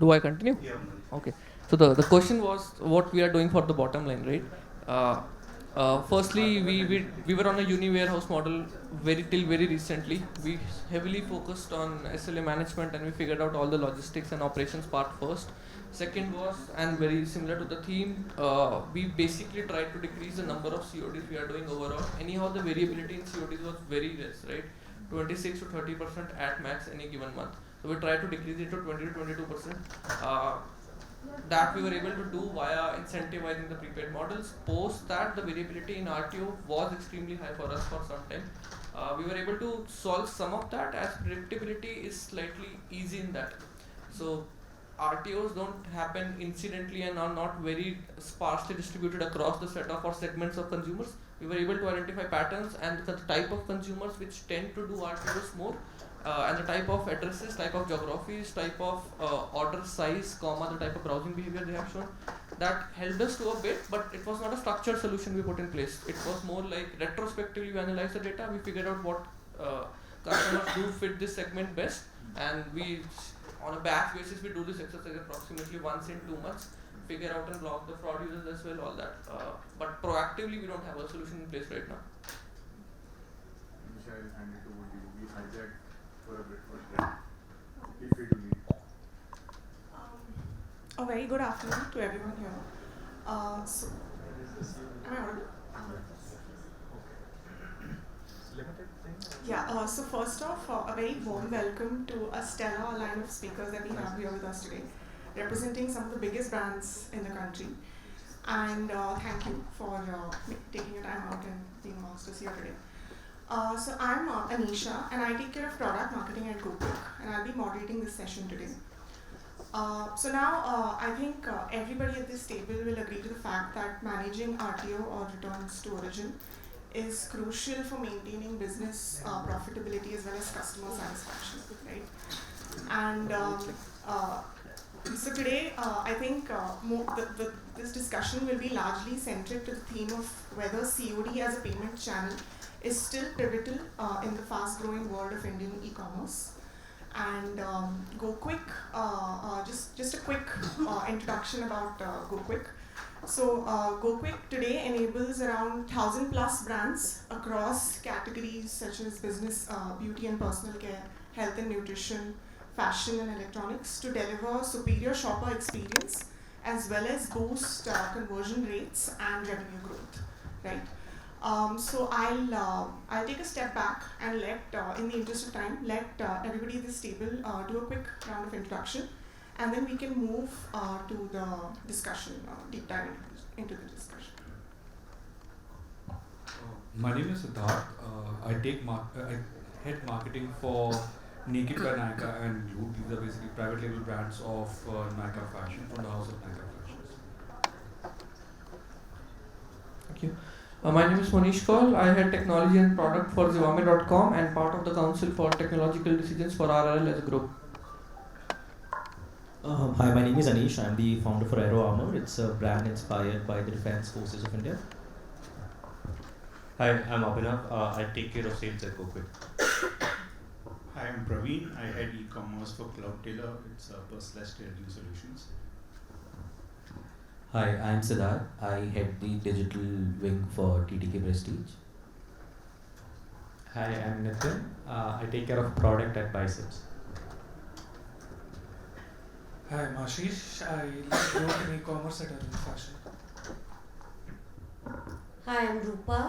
Do I continue? Yeah. Okay. So the question was what we are doing for the bottom line, right? Firstly, we were on a uni warehouse model very recently. We heavily focused on SLA management and we figured out all the logistics and operations part first. Second was, and very similar to the theme, we basically tried to decrease the number of CODs we are doing overall. Anyhow, the variability in CODs was very less, right? 26 to 30% at max any given month. So we tried to decrease it to 20 to 22%. That we were able to do via incentivizing the prepaid models. Post that, the variability in RTO was extremely high for us for some time. We were able to solve some of that as predictability is slightly easy in that. So RTOs don't happen incidentally and are not very sparsely distributed across the set of or segments of consumers. We were able to identify patterns and the type of consumers which tend to do RTOs more, and the type of addresses, type of geographies, type of order size, the type of browsing behavior they have shown. That helped us to a bit, but it was not a structured solution we put in place. It was more like retrospectively we analyzed the data, we figured out what customers do fit this segment best, and we, on a batch basis, we do this exercise approximately once in 2 months, figure out and block the fraud users as well, all that. But proactively, we don't have a solution in place right now. Anish, I'll hand it over to you. We hijacked for a bit for that, if we do need. A very good afternoon to everyone here. Am I audible? Yeah, so first off, a very warm welcome to a stellar line of speakers that we have here with us today, representing some of the biggest brands in the country. And thank you for taking your time out and being amongst us here today. So I'm Anisha, and I take care of product marketing at Gokwik, and I'll be moderating this session today. So now I think everybody at this table will agree to the fact that managing RTO or returns to origin is crucial for maintaining business profitability as well as customer satisfaction, right? And so today, I think this discussion will be largely centric to the theme of whether COD as a payment channel is still pivotal in the fast-growing world of Indian e-commerce. And Gokwik, just a quick introduction about Gokwik. So Gokwik today enables around 1,000 plus brands across categories such as business, beauty and personal care, health and nutrition, fashion and electronics to deliver superior shopper experience as well as boost conversion rates and revenue growth, right? So I'll take a step back and let, in the interest of time, let everybody at this table do a quick round of introduction, and then we can move to the discussion, deep dive into the discussion. My name is Siddharth. I head marketing for Naked by Nykaa and Blue. These are basically private label brands of Nykaa Fashion from the house of Nykaa Fashions. Thank you. My name is Monish. I head technology and product for Zivame.com and part of the council for technological decisions for RRL as a group. Hi, my name is Anish. I'm the founder for Aero Armour. It's a brand inspired by the Defence Forces of India. Hi, I'm Abhinav. I take care of sales at Gokwik. Hi, I'm Praveen. I head e-commerce for Tailor. It's a personalized trading solutions. Hi, I'm Siddharth. I head the digital wing for TTK Prestige. Hi, I'm Nitin. I take care of product at Biceps. Hi, I'm Ashish. I lead growth in e-commerce at Arvind Fashion. Hi, I'm Roopa.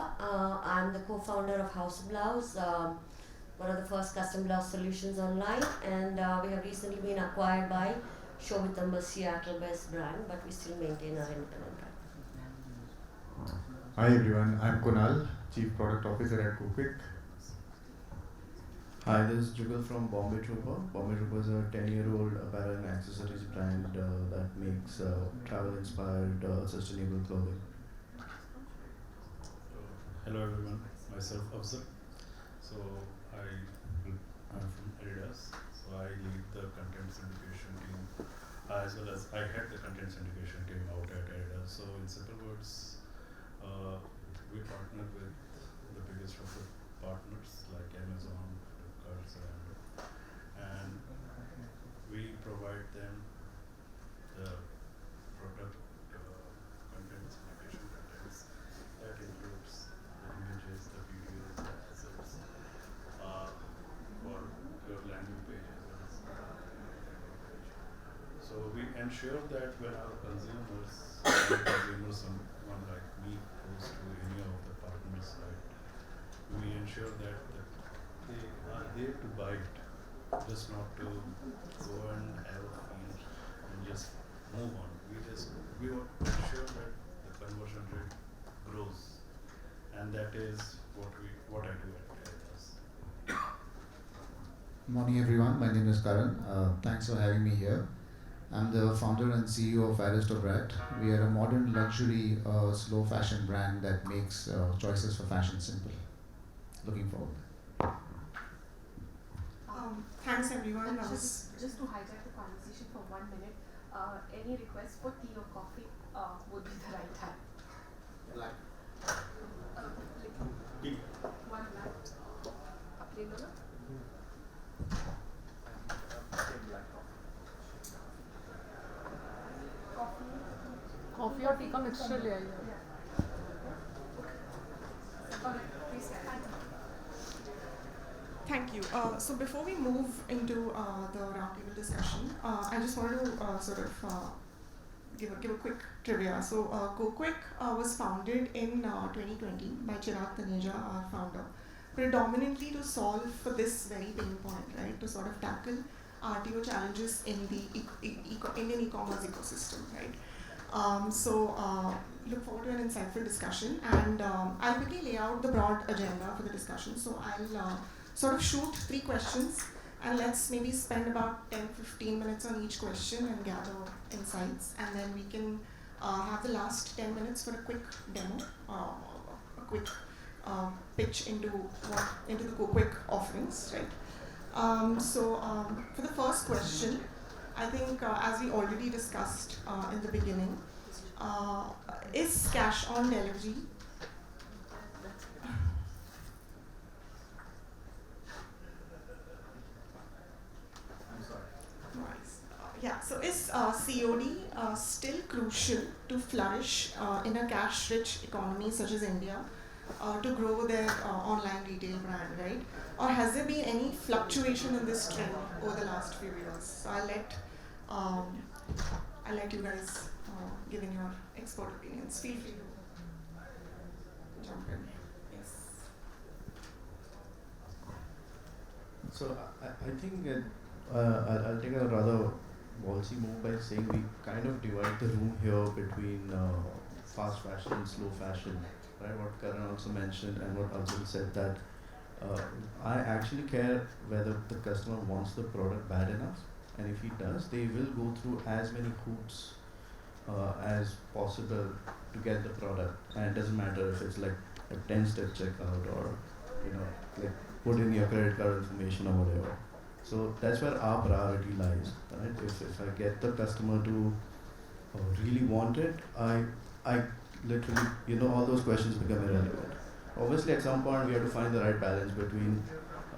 I'm the co-founder of House of Blouse, one of the first custom blouse solutions online, and we have recently been acquired by Shobhitamba's Seattle-based brand, but we still maintain our independent brand. Hi everyone, I'm Kunal, Chief Product Officer at Gokwik. Hi, this is Jugal from Bombay. Bombay is a 10-year-old apparel and accessories brand that makes travel-inspired, sustainable clothing. Hello everyone, myself Afzal. So I'm from Adidas. So I lead the content syndication team, as well as I head the content syndication team out at Adidas. So in simple words, we partner with the biggest of the partners like Amazon, Flipkart, and we provide them ensure that when our consumers, someone like me goes to any of the partner site, we ensure that they are there to buy it, just not to go and have a feel and just move on. We want to ensure that the conversion rate grows, and that is what I do at Adidas. Morning everyone, my name is Karan. Thanks for having me here. I'm the founder and CEO of Aristobrat. We are a modern luxury slow fashion brand that makes choices for fashion simple. Looking forward. Thanks everyone. Just to hijack the conversation for 1 minute, any request for tea or coffee would be the right time. Black. Tea. One black. A plain one? Coffee और T का mixture ले आइए Thank you. So before we move into the roundtable discussion, I just wanted to give a quick trivia. So Gokwik was founded in 2020 by Chirag Taneja, our founder, predominantly to solve for this very pain point, right? To sort of tackle RTO challenges in the Indian e-commerce ecosystem, right? Look forward to an insightful discussion, and I'll quickly lay out the broad agenda for the discussion. So I'll sort of shoot 3 questions, and let's maybe spend about 10-15 minutes on each question and gather insights, and then we can have the last 10 minutes for a quick demo, a quick pitch into the Gokwik offerings, right? For the first question, I think as we already discussed in the beginning, is cash on delivery so is COD still crucial to flourish in a cash-rich economy such as India, to grow their online retail brand, right? Or has there been any fluctuation in this trend over the last few years? So I'll let you guys give in your expert opinions. Feel free to jump in. Yes. So I think I'll take a rather ballsy move by saying we kind of divide the room here between fast fashion and slow fashion, right? What Karan also mentioned and what Afzal said, that I actually care whether the customer wants the product bad enough, and if he does, they will go through as many hoops as possible to get the product, and it doesn't matter if it's like a 10-step checkout or like put in your credit card information or whatever. So that's where our priority lies, right? If I get the customer to really want it, I literally, all those questions become irrelevant. Obviously, at some point, we have to find the right balance between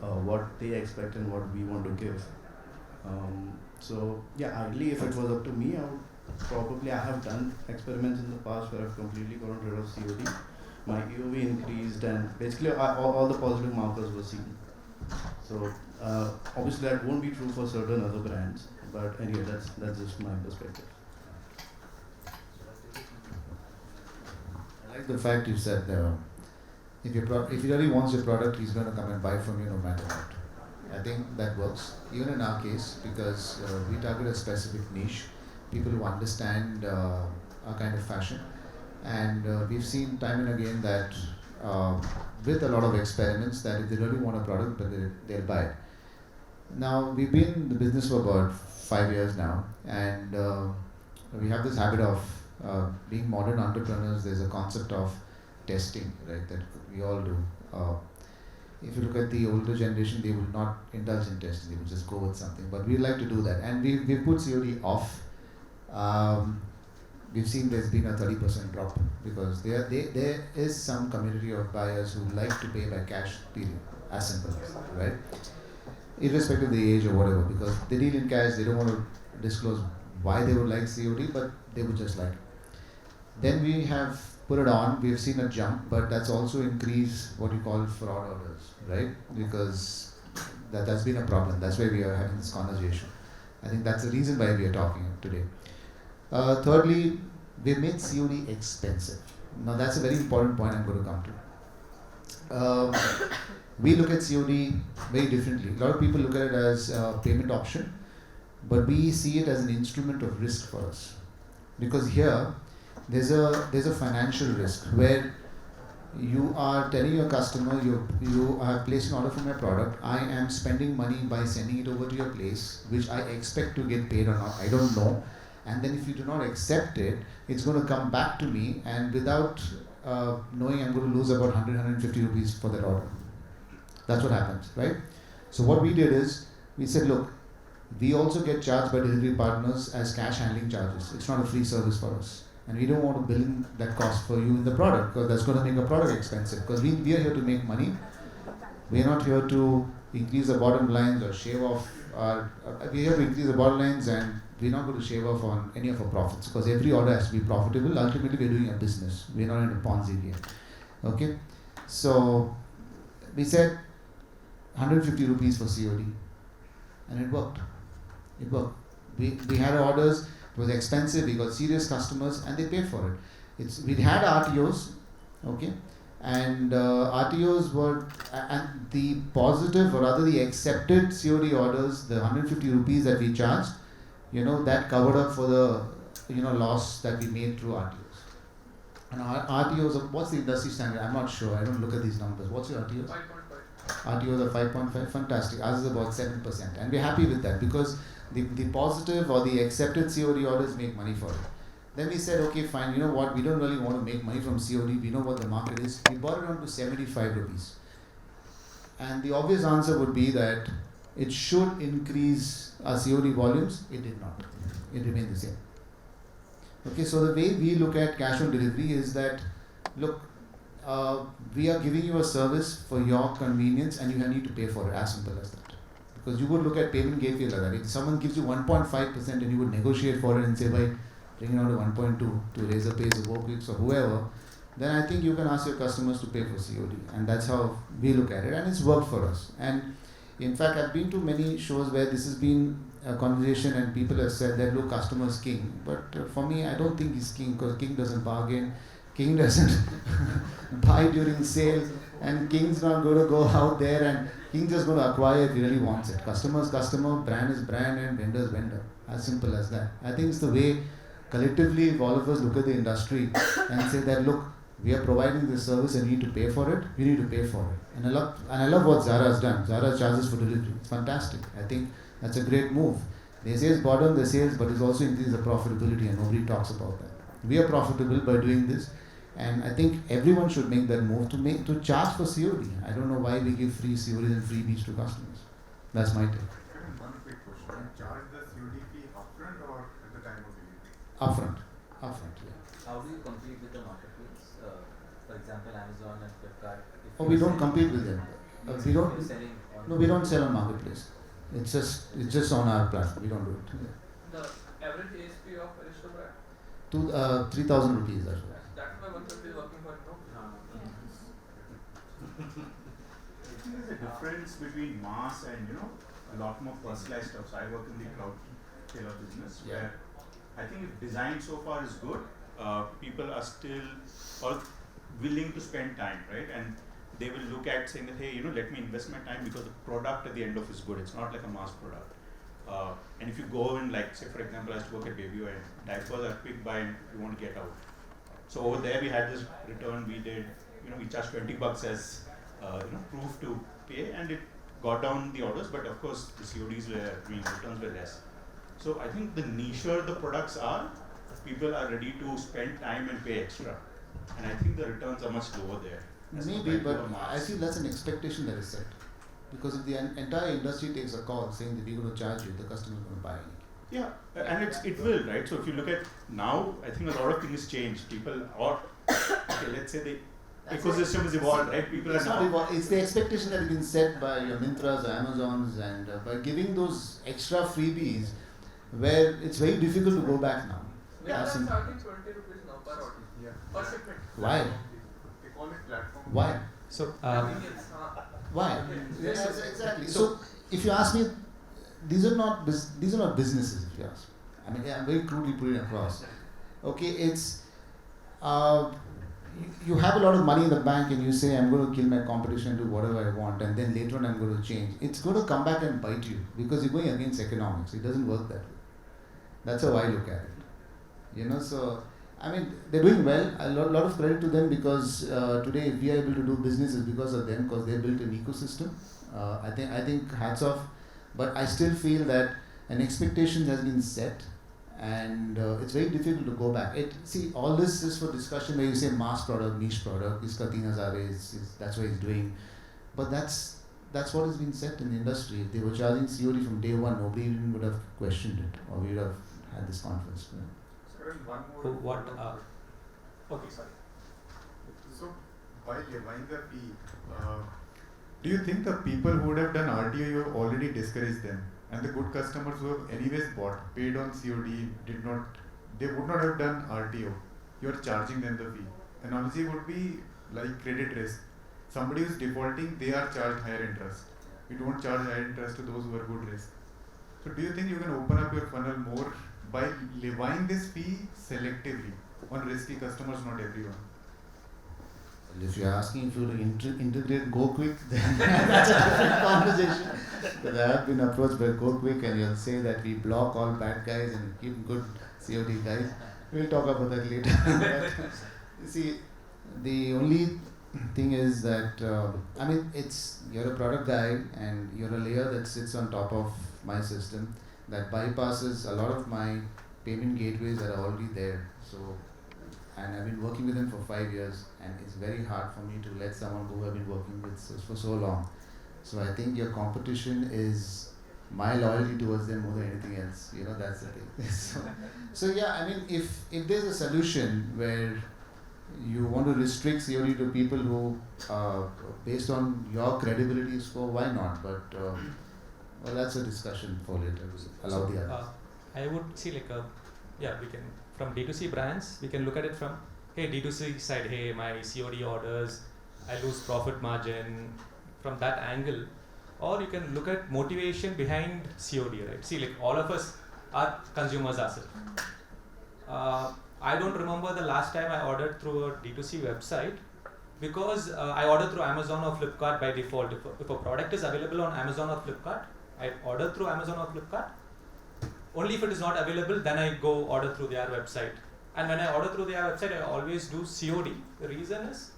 what they expect and what we want to give. Ideally, if it was up to me, I have done experiments in the past where I've completely gotten rid of COD. My EOV increased, and basically all the positive markers were seen. So obviously that won't be true for certain other brands, but anyway, that's just my perspective. I like the fact you said if he really wants your product, he's going to come and buy from you no matter what. I think that works, even in our case, because we target a specific niche, people who understand our kind of fashion, and we've seen time and again that with a lot of experiments, that if they really want a product, but they'll buy it. Now, we've been in the business for about 5 years now, and we have this habit of being modern entrepreneurs. There's a concept of testing, right, that we all do. If you look at the older generation, they will not indulge in testing, they will just go with something. But we like to do that, and we put COD off. We've seen there's been a 30% drop because there is some community of buyers who like to pay by cash, period, as simple as that, right? Irrespective of the age or whatever, because they deal in cash, they don't want to disclose why they would like COD, but they would just like it. Then we have put it on, we've seen a jump, but that's also increased what you call fraud orders, right? Because that's been a problem. That's why we are having this conversation. I think that's the reason why we are talking today. Thirdly, we made COD expensive. Now that's a very important point I'm going to come to. We look at COD very differently. A lot of people look at it as a payment option, but we see it as an instrument of risk for us. Because here, there's a financial risk where you are telling your customer, you are placing an order for my product, I am spending money by sending it over to your place, which I expect to get paid or not, I don't know. And then if you do not accept it, it's going to come back to me, and without knowing, I'm going to lose about 100, 150 rupees for that order. That's what happens, right? So what we did is, we said, look, we also get charged by delivery partners as cash handling charges. It's not a free service for us. And we don't want to bill in that cost for you in the product, because that's going to make a product expensive. Because we are here to make money. We are not here to increase the bottom lines or shave off our... we are here to increase the bottom lines, and we're not going to shave off on any of our profits. Because every order has to be profitable. Ultimately, we're doing a business. We're not in a Ponzi game. Okay? So, we said 150 rupees for COD. And it worked. It worked. We had orders, it was expensive, we got serious customers, and they paid for it. We had RTOs, okay, and RTOs were, and the positive, or rather the accepted COD orders, the 150 rupees that we charged, that covered up for the, loss that we made through RTOs. And our RTOs, what's the industry standard? I'm not sure, I don't look at these numbers. What's your RTOs? 5.5. RTOs are 5.5, fantastic. Ours is about 7%, and we're happy with that, because the positive or the accepted COD orders make money for it. Then we said, okay, fine, you know what, we don't really want to make money from COD, we know what the market is. We brought it down to 75 rupees. And the obvious answer would be that it should increase our COD volumes. It did not. It remained the same. Okay, so the way we look at cash on delivery is that, look, we are giving you a service for your convenience, and you need to pay for it, as simple as that. Because you would look at payment gateway like that. If someone gives you 1.5% and you would negotiate for it and say, by bringing out to 1.2 to Razorpays or Gokwik or whoever, then I think you can ask your customers to pay for COD. And that's how we look at it, and it's worked for us. And in fact, I've been to many shows where this has been a conversation and people have said that, look, customer's king. But for me, I don't think he's king, because king doesn't bargain. King doesn't buy during sale, and King's not going to go out there, and King's just going to acquire if he really wants it. Customer's customer, brand is brand, and vendor's vendor. As simple as that. I think it's the way collectively, if all of us look at the industry and say that, look, we are providing this service and we need to pay for it, we need to pay for it. And I love what Zara has done. Zara charges for delivery. It's fantastic. I think that's a great move. They say it's bottom the sales, but it's also increased the profitability, and nobody talks about that. We are profitable by doing this. And I think everyone should make that move to charge for COD. I don't know why we give free CODs and freebies to customers. That's my take. One quick question. Can you charge the COD fee upfront or at the time of delivery? Upfront, yeah. How do you compete with the marketplace? For example, Amazon and Flipkart. Oh, we don't compete with them. We don't sell on marketplace. It's just on our platform. We don't do it. Yeah. The average ASP of Aristobrat? 3,000 rupees. That's right. That's why 150 is working for it, no? There's a difference between mass and a lot more personalized stuff. So I work in the cloud tailor business, where I think if design so far is good, people are still willing to spend time, right? And they will look at saying that, hey, let me invest my time, because the product at the end of is good. It's not like a mass product. And if you go in, like, say for example, I used to work at Baby and diapers are quick buy and you want to get out. So over there we had this return, we did, we charged $20 as, proof to pay, and it got down the orders, but of course the CODs returns were less. So I think the nicher the products are, people are ready to spend time and pay extra. And I think the returns are much lower there. Maybe, but I feel that's an expectation that is set. Because if the entire industry takes a call saying that we're going to charge you, the customer is going to buy it. Yeah, and it will, right? So if you look at now, I think a lot of things change. People, or okay, let's say the ecosystem is evolved, right? People are now. It's the expectation that has been set by your Mintras, Amazons, and by giving those extra freebies, where it's very difficult to go back now. Yeah, that's 20 rupees now per order. Yeah. Per shipment. Why? They call it platform. Why? So, why? Yes, exactly. So, if you ask me, these are not businesses. If you ask, I mean, I'm very crudely putting it across. Okay, it's you have a lot of money in the bank and you say, I'm going to kill my competition and do whatever I want, and then later on I'm going to change. It's going to come back and bite you because you're going against economics. It doesn't work that way. That's how I look at it. You know, so I mean, they're doing well. A lot of credit to them because today if we are able to do business is because of them, because they built an ecosystem. I think hats off, but I still feel that an expectation has been set, and it's very difficult to go back. See, all this is for discussion where you say mass product, niche product, iska 3,000 is that's what he's doing, but that's what has been set in the industry. If they were charging COD from day one, nobody even would have questioned it, or we would have had this conference. One more. Okay, sorry. So, while levying the fee, do you think the people who would have done RTO, you have already discouraged them, and the good customers who have anyways bought, paid on COD, they would not have done RTO. You are charging them the fee. Analogy would be like credit risk. Somebody who is defaulting, they are charged higher interest. You don't charge higher interest to those who are good risk. So, do you think you can open up your funnel more by levying this fee selectively on risky customers, not everyone? Well, if you're asking if you to integrate Gokwik, then that's a different conversation. Because I have been approached by Gokwik and you'll say that we block all bad guys and keep good COD guys. We'll talk about that later. But, see, the only thing is that, I mean, you're a product guy and you're a layer that sits on top of my system that bypasses a lot of my payment gateways that are already there. So, and I've been working with them for 5 years, and it's very hard for me to let someone who I've been working with for so long. So I think your competition is my loyalty towards them more than anything else. You know, that's the thing. So yeah, I mean, if there's a solution where you want to restrict COD to people who, based on your credibility score, why not? But well, that's a discussion for later. Allow the others. I would see we can, from D2C brands, we can look at it from, hey, D2C side, hey, my COD orders, I lose profit margin, from that angle. Or you can look at motivation behind COD, right? See, all of us are consumers ourselves. I don't remember the last time I ordered through a D2C website because I order through Amazon or Flipkart by default. If a product is available on Amazon or Flipkart, I order through Amazon or Flipkart. Only if it is not available, then I go order through their website. And when I order through their website, I always do COD. The reason is,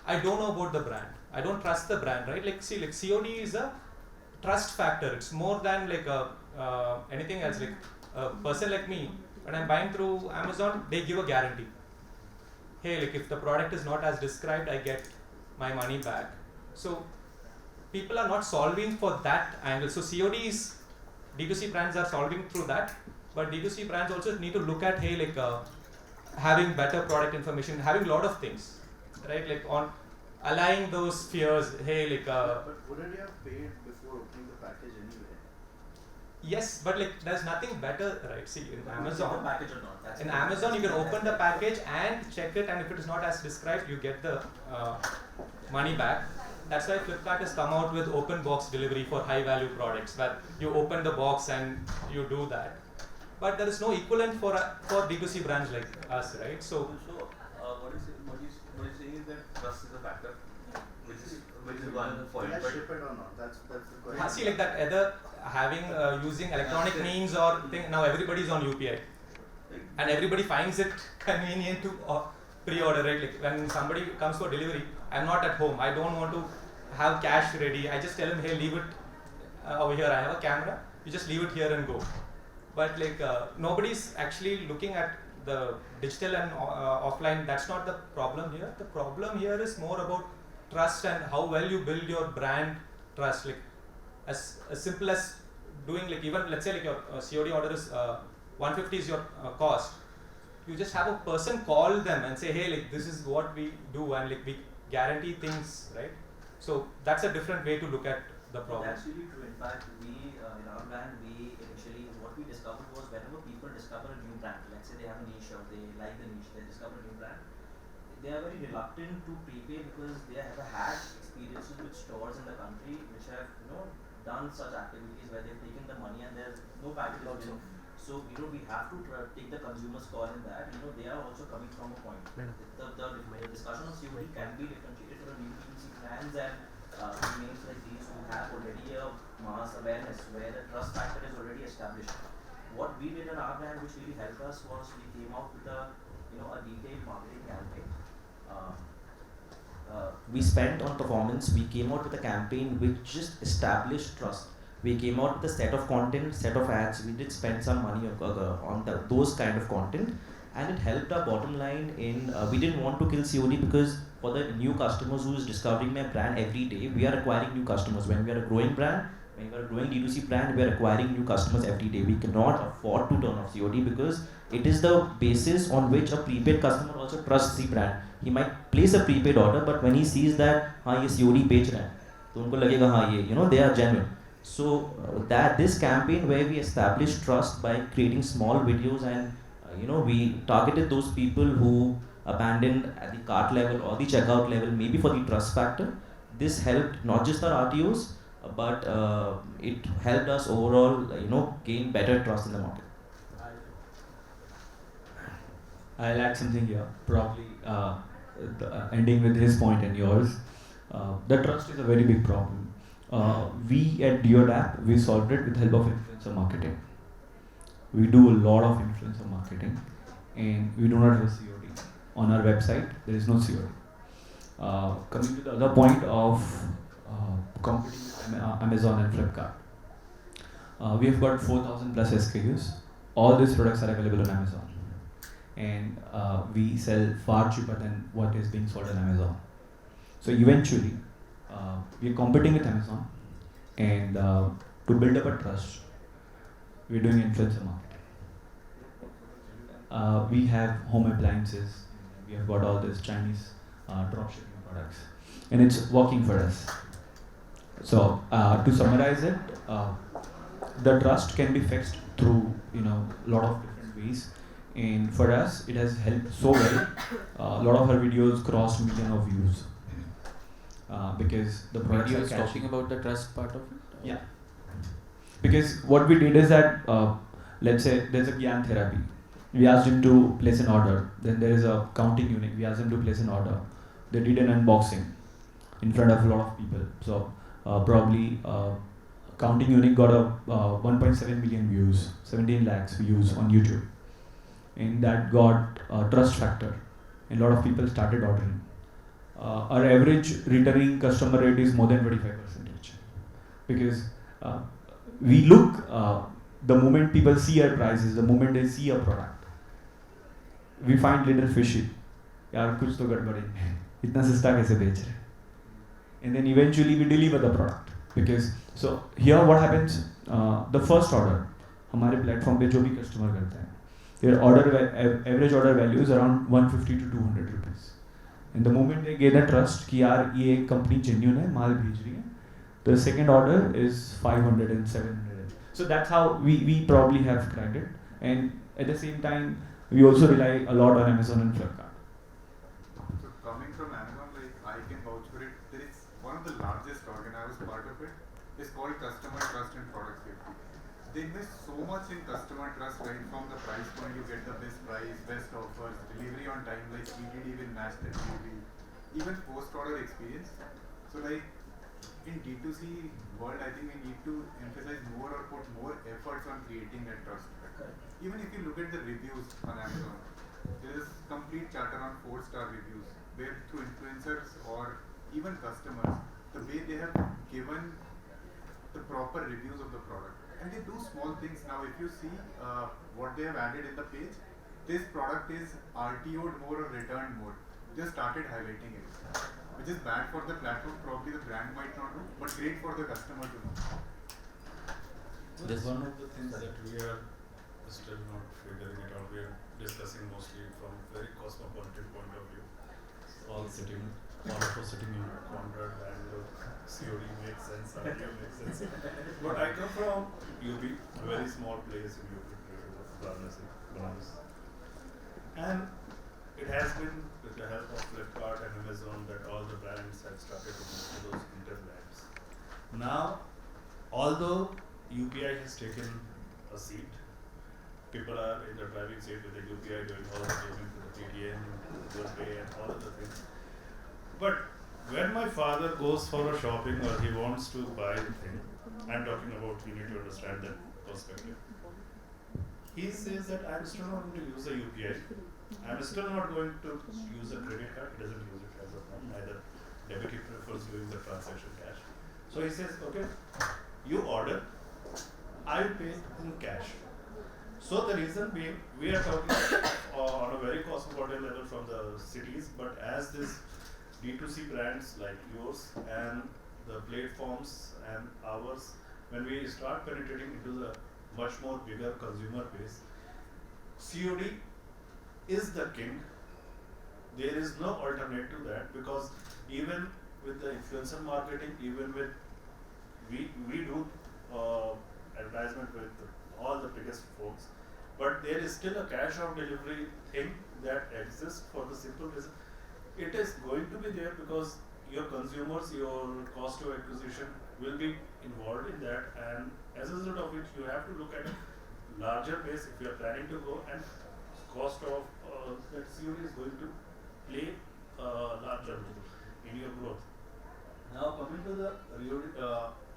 I don't know about the brand. I don't trust the brand, right? COD is a trust factor. It's more than anything else. A person like me, when I'm buying through Amazon, they give a guarantee. Hey, if the product is not as described, I get my money back. So people are not solving for that angle. So COD is, D2C brands are solving through that, but D2C brands also need to look at, hey, having better product information, having a lot of things, right? On allaying those fears, hey, But wouldn't you have paid before opening the package anyway? Yes, but there's nothing better, right? See, in Amazon, package or not, that's in Amazon you can open the package and check it, and if it is not as described, you get the money back. That's why Flipkart has come out with open box delivery for high value products, where you open the box and you do that. But there is no equivalent for D2C brands like us, right? So what you're saying is that trust is a factor, which is one point. But ship it or not? That's the question. See, that either having using electronic means or thing. Now everybody is on UPI, and everybody finds it convenient to pre-order, right? When somebody comes for delivery, I'm not at home. I don't want to have cash ready. I just tell him, hey, leave it over here. I have a camera. You just leave it here and go. But nobody's actually looking at the digital and offline. That's not the problem here. The problem here is more about trust and how well you build your brand trust. As simple as doing even let's say your COD order is 150 is your cost. You just have a person call them and say, hey, this is what we do, and we guarantee things, right? So that's a different way to look at the problem. That's really true. In fact, we in our brand, what we discovered was whenever people discover a new brand, let's say they have a niche or they like the niche, they discover a new brand, they are very reluctant to prepay because they have had experiences with stores in the country which have done such activities where they've taken the money and there's no package. So, we have to take the consumer's call in that, they are also coming from a point. The discussion of COD can be differentiated for a new B2C brands and names like these who have already a mass awareness where the trust factor is already established. What we did in our brand, which really helped us, was we came out with a detailed marketing campaign. We spent on performance. We came out with a campaign which just established trust. We came out with a set of content, set of ads. We did spend some money on those kind of content, and it helped our bottom line in. We didn't want to kill COD because for the new customers who is discovering my brand every day, we are acquiring new customers. When we are a growing brand, when we are a growing D2C brand, we are acquiring new customers every day. We cannot afford to turn off COD because it is the basis on which a prepaid customer also trusts the brand. He might place a prepaid order, but when he sees that, हाँ ये COD बेच रहा है, तो उनको लगेगा हाँ ये, they are genuine. So that this campaign where we established trust by creating small videos and we targeted those people who abandoned at the cart level or the checkout level, maybe for the trust factor. This helped not just our RTOs, but it helped us overall, gain better trust in the market. I'll add something here, probably ending with his point and yours. The trust is a very big problem. We at Diodap, we solved it with help of influencer marketing. We do a lot of influencer marketing, and we do not have a COD. On our website, there is no COD. Coming to the other point of competing with Amazon and Flipkart. We have got 4,000 plus SKUs. All these products are available on Amazon. And we sell far cheaper than what is being sold on Amazon. So eventually, we are competing with Amazon, and to build up a trust, we are doing influencer marketing. We have home appliances, we have got all these Chinese dropshipping products, and it's working for us. So to summarize it, the trust can be fixed through a lot of different ways. And for us, it has helped so well. A lot of our videos crossed million of views because the products Video are is catchy. talking about the trust part of it? Yeah. Because what we did is that, let's say there's a Gyan therapy. We asked him to place an order. Then there is a counting unit. We asked him to place an order. They did an unboxing in front of a lot of people. So probably counting unit got a 1.7 million views, 17 lakhs views on YouTube. And that got a trust factor. And a lot of people started ordering. Our average returning customer rate is more than 25%. Because we look, the moment people see our prices, the moment they see a product, we find little fishy. यार कुछ तो गड़बड़ है, इतना सस्ता कैसे बेच रहे? And then eventually we deliver the product. Because so here what happens, the first order, हमारे platform पे जो भी customer करता है, their average order value is around 150 to 200 rupees. And the moment they get the trust कि यार ये company genuine है, माल भेज रही है, the second order is 500 and 700. So that's how we probably have cracked it. And at the same time, we also rely a lot on Amazon and Flipkart. So coming from Amazon, like I can vouch for it. There is one of the largest organ I was part of it. It's called Customer Trust and Product Safety. They invest so much in customer trust, right from the price point you get the best price, best offers, delivery on time, like EDD will match the delivery, even post-order experience. So like in D2C world, I think we need to emphasize more or put more efforts on creating that trust. Even if you look at the reviews on Amazon, there is complete chatter on 4-star reviews, where through influencers or even customers, the way they have given the proper reviews of the product. And they do small things now. If you see what they have added in the page, this product is RTO'd more or returned more. They started highlighting it, which is bad for the platform. Probably the brand might not do, but great for the customer to know. That's one of the things that we are still not figuring it out. We are discussing mostly from very cosmopolitan point of view. All of us sitting in Conrad and COD makes sense, RTO makes sense. But I come from UP, a very small place in UP, Blouse. And it has been with the help of Flipkart and Amazon that all the brands have started to move to those hinterlands. Now, although UPI has taken a seat, people are in the driving seat with the UPI doing all the payment to the PTN, Google Pay and all of the things. But when my father goes for a shopping or he wants to buy the thing, I'm talking about, you need to understand that perspective. He says that I'm still not going to use a UPI. I'm still not going to use a credit card. He doesn't use it as of now. Neither debit, he prefers doing the transaction cash. So he says, okay, you order, I pay in cash. So the reason being, we are talking on a very cosmopolitan level from the cities, but as this D2C brands like yours and the platforms and ours, when we start penetrating into the much more bigger consumer base, COD is the king. There is no alternate to that, because even with the influencer marketing, even with we do advertisement with all the biggest folks, but there is still a cash on delivery thing that exists for the simple reason. It is going to be there because your consumers, your cost of acquisition will be involved in that, and as a result of it, you have to look at a larger base if you are planning to go, and cost of that COD is going to play a larger role in your growth. Now coming to the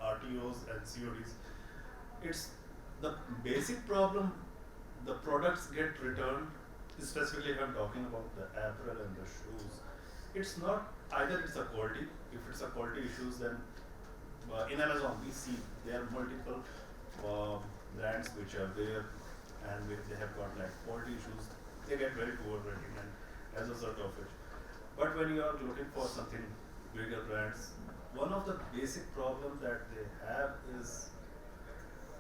RTOs and CODs, it's the basic problem. The products get returned, specifically if I'm talking about the apparel and the shoes. It's not either it's a quality. If it's a quality issues, then in Amazon we see there are multiple brands which are there, and if they have got like quality issues, they get very poor rating, and as a result of it. But when you are looking for something bigger brands, one of the basic problems that they have is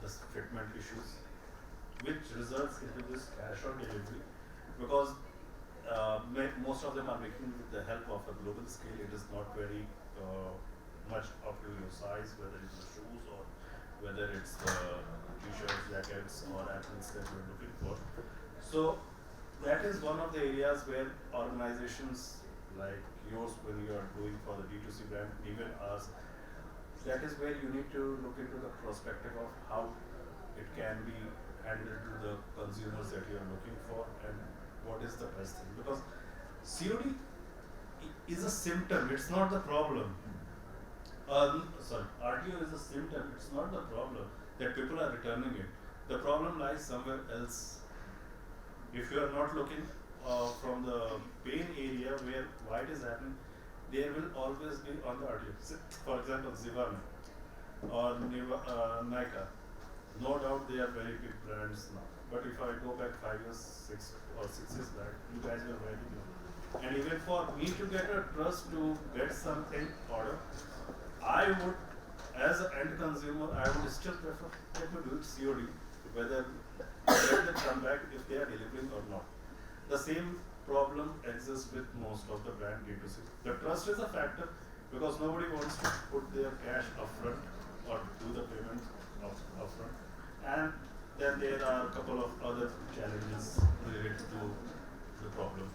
the fitment issues, which results into this cash on delivery, because most of them are making with the help of a global scale. It is not very much up to your size, whether it's the shoes or whether it's the t-shirts, jackets or apples that you're looking for. So that is one of the areas where organizations like yours, when you are doing for the D2C brand, even us, that is where you need to look into the perspective of how it can be handled to the consumers that you are looking for, and what is the best thing. Because COD is a symptom, it's not the problem. RTO is a symptom, it's not the problem that people are returning it. The problem lies somewhere else. If you are not looking from the pain area where why it is happening, there will always be on the RTO. For example, Zivame or Nika. No doubt they are very big brands now. But if I go back 5 years, 6 years back, you guys were very big. And even for me to get a trust to get something order, I would, as an end consumer, I would still prefer let me do it COD, whether let them come back if they are delivering or not. The same problem exists with most of the brand D2C. The trust is a factor because nobody wants to put their cash upfront or do the payment upfront. And then there are a couple of other challenges related to the problem.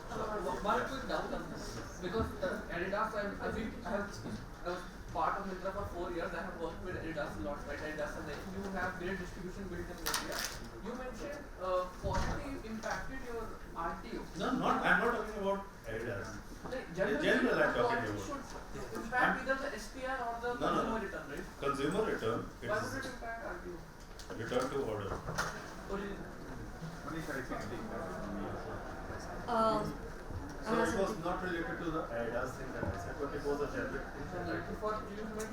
One quick doubt on this, because Adidas, I was part of Midha for 4 years. I have worked with Adidas a lot, right? Adidas, and you have great distribution built in India. You mentioned positively impacted your RTO. No, I'm not talking about Adidas. In general, I'm talking about. Should impact either the SPR or the consumer return, right? Consumer return. Why would it impact RTO? Return to order. So it was not related to the Adidas thing that I said, but it was a generic thing.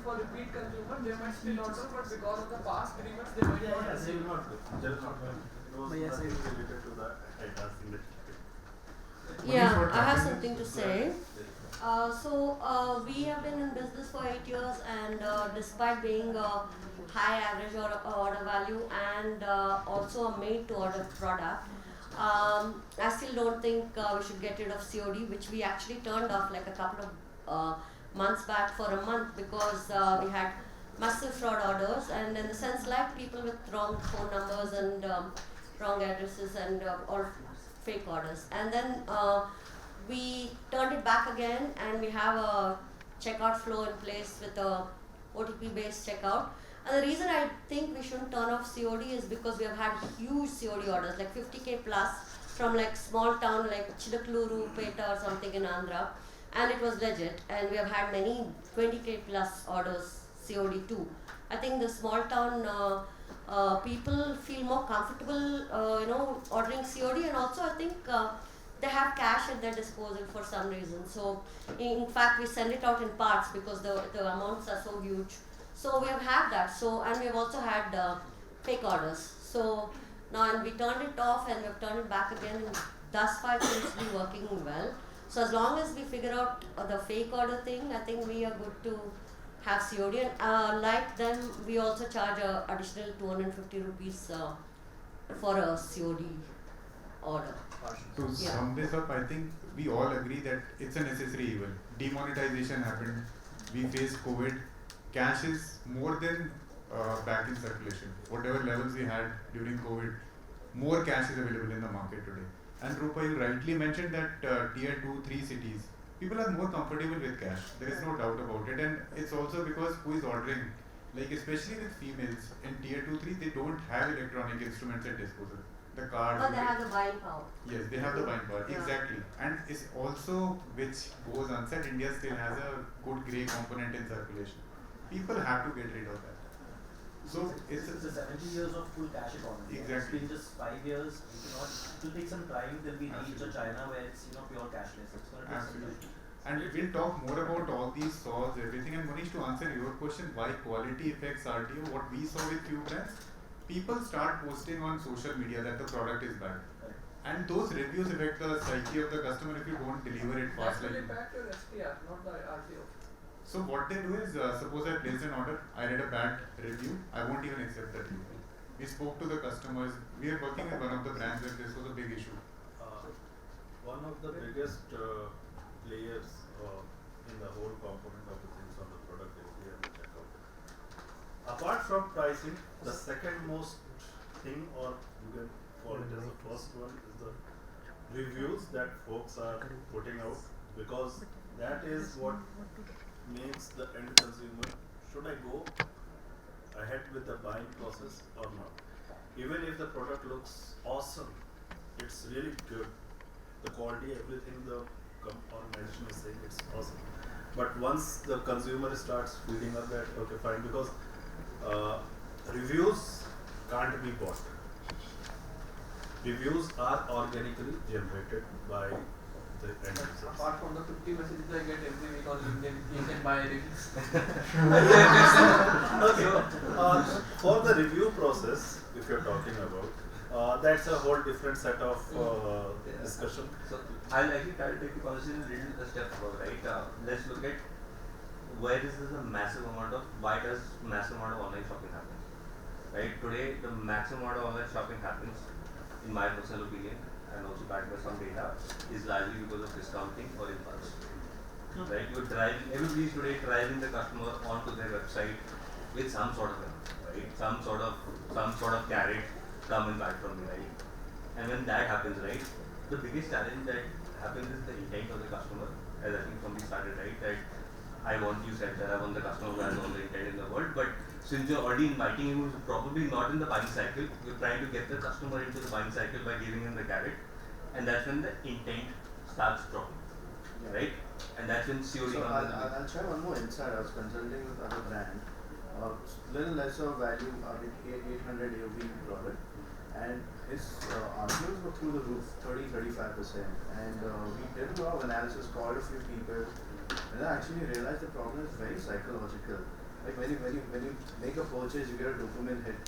For repeat consumer, they might still order, but because of the past agreements, they might not. They will not do. It was nothing related to the Adidas thing that Yeah, I have something to say. We have been in business for 8 years, and despite being a high average order value and also a made-to-order product, I still don't think we should get rid of COD, which we actually turned off like a couple of months back for a month because we had massive fraud orders, and in the sense like people with wrong phone numbers and wrong addresses and or fake orders. And then we turned it back again, and we have a checkout flow in place with a OTP based checkout. And the reason I think we shouldn't turn off COD is because we have had huge COD orders, like 50k plus from like small town like Chidakluru, Peta or something in Andhra, and it was legit. And we have had many 20k plus orders COD too. I think the small town people feel more comfortable, ordering COD, and also I think they have cash at their disposal for some reason. So in fact, we send it out in parts because the amounts are so huge. So we have had that. So and we have also had fake orders. So now and we turned it off and we have turned it back again. And thus far, it seems to be working well. So as long as we figure out the fake order thing, I think we are good to have COD. And like them, we also charge additional 250 rupees for a COD order. To sum this up, I think we all agree that it's a necessary evil. Demonetization happened. We faced COVID. Cash is more than back in circulation. Whatever levels we had during COVID, more cash is available in the market today. And Roopa, you rightly mentioned that tier 2, 3 cities, people are more comfortable with cash. There is no doubt about it. And it's also because who is ordering, like especially with females in tier 2, 3, they don't have electronic instruments at disposal. The cards. But they have the buying power. Yes, they have the buying power. Yeah. Exactly. And it's also, which goes unsaid, India still has a good grey component in circulation. People have to get rid of that. So it's a 70 years of full cash economy. Exactly. In just 5 years, we cannot. It will take some time till we reach a China where it's pure cashless. It's going to take some time. And we'll talk more about all these saws, everything. And Monish, to answer your question, why quality affects RTO, what we saw with few brands, people start posting on social media that the product is bad. And those reviews affect the psyche of the customer if you don't deliver it fast. That's really bad to SPR, not the RTO. So what they do is, suppose I placed an order, I read a bad review, I won't even accept that review. We spoke to the customers, we are working with one of the brands where this was a big issue. One of the biggest players in the whole component of the things on the product is we have to check out. Apart from pricing, the second most thing, or you can call it as the first one, is the reviews that folks are putting out, because that is what makes the end consumer, should I go ahead with the buying process or not? Even if the product looks awesome, it's really good, the quality, everything the organization is saying, it's awesome. But once the consumer starts feeling up that, okay fine, because reviews can't be bought. Reviews are organically generated by the end users. Apart from the 50 messages I get every week on LinkedIn, you can buy reviews. Okay. For the review process, if you're talking about, that's a whole different set of discussion. So I'll actually try to take the conversation a little step forward, right? Let's look at why this is a massive amount of, why does massive amount of online shopping happen? Right? Today, the maximum amount of online shopping happens, in my personal opinion, and also backed by some data, is largely because of discounting or impulse. Right? You're driving, everybody's today driving the customer onto their website with some sort of, right? Some sort of carrot, come and buy from me, right? And when that happens, right, the biggest challenge that happens is the intent of the customer, as I think somebody started, right? That I want, you said that I want the customer who has all the intent in the world, but since you're already inviting him who's probably not in the buying cycle, you're trying to get the customer into the buying cycle by giving him the carrot, and that's when the intent starts dropping, right? And that's when COD so comes in. I'll share one more insight. I was consulting with other brand, little lesser value, 800 AOV product, and his RPOs were through the roof, 30-35%. And we did a lot of analysis, called a few people, and I actually realized the problem is very psychological. Like when you make a purchase, you get a dopamine hit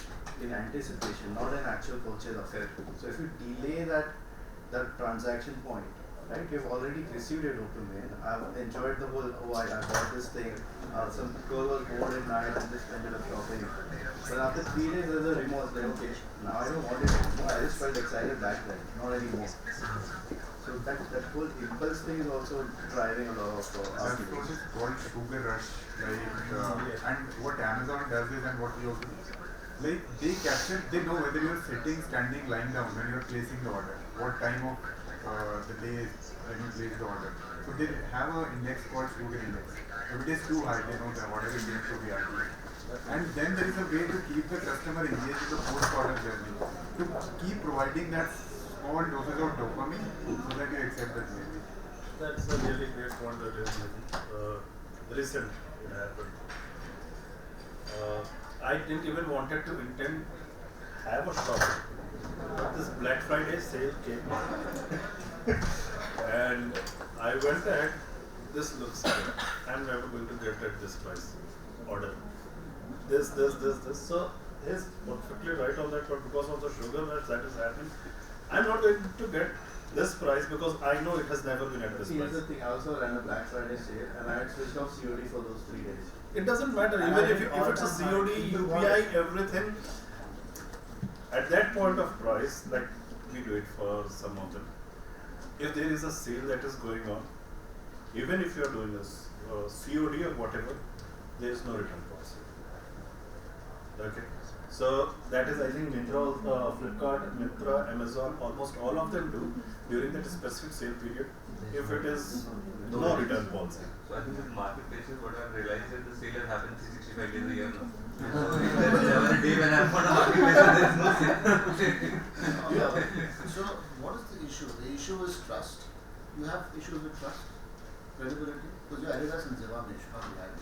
in anticipation, not an actual purchase of it. So if you delay that transaction point, right, you've already received your dopamine. I've enjoyed the whole, I bought this thing. Some girl was bored at night and just ended up shopping. But after 3 days, there's a remorse. Like, okay, now I don't want it anymore. I just felt excited back then, not anymore. So that whole impulse thing is also driving a lot of That's what is called sugar rush. Like, and what Amazon does is, and what we also do, like they know whether you're sitting, standing, lying down when you're placing the order, what time of the day when you place the order. So So they have an index called sugar index. If it is too high, they know that whatever it is to be RTO. And then there is a way to keep the customer engaged in the post-order journey, to keep providing that small doses of dopamine so that you accept the delivery. That's a really great point that is recent it happened. I didn't even wanted to have a shop, but this Black Friday sale came and I went ahead. This looks good. I'm never going to get at this price. Order this. So he's perfectly right on that, but because of the sugar that is happening, I'm not going to get this price because I know it has never been at this price. Here's the thing, I also ran a Black Friday sale and I had switched off COD for those 3 days. It doesn't matter, And even I if did it's a all COD, my UPI, everything, at that point of price, like we do it for some of them, if there is a sale that is going on, even if you are doing this COD or whatever, there is no return policy. Okay. So that is, I think, Myntra, Flipkart, Myntra, Amazon, almost all of them do during that specific sale period. If it is no return policy. So I think with marketplaces, what I've realized is the sale has happened 365 days a year now. So if there is ever a day when I'm on a marketplace, there is no sale. So what is the issue? The issue is trust. You have issues with trust, credibility, because your Adidas and Zivame should not be having.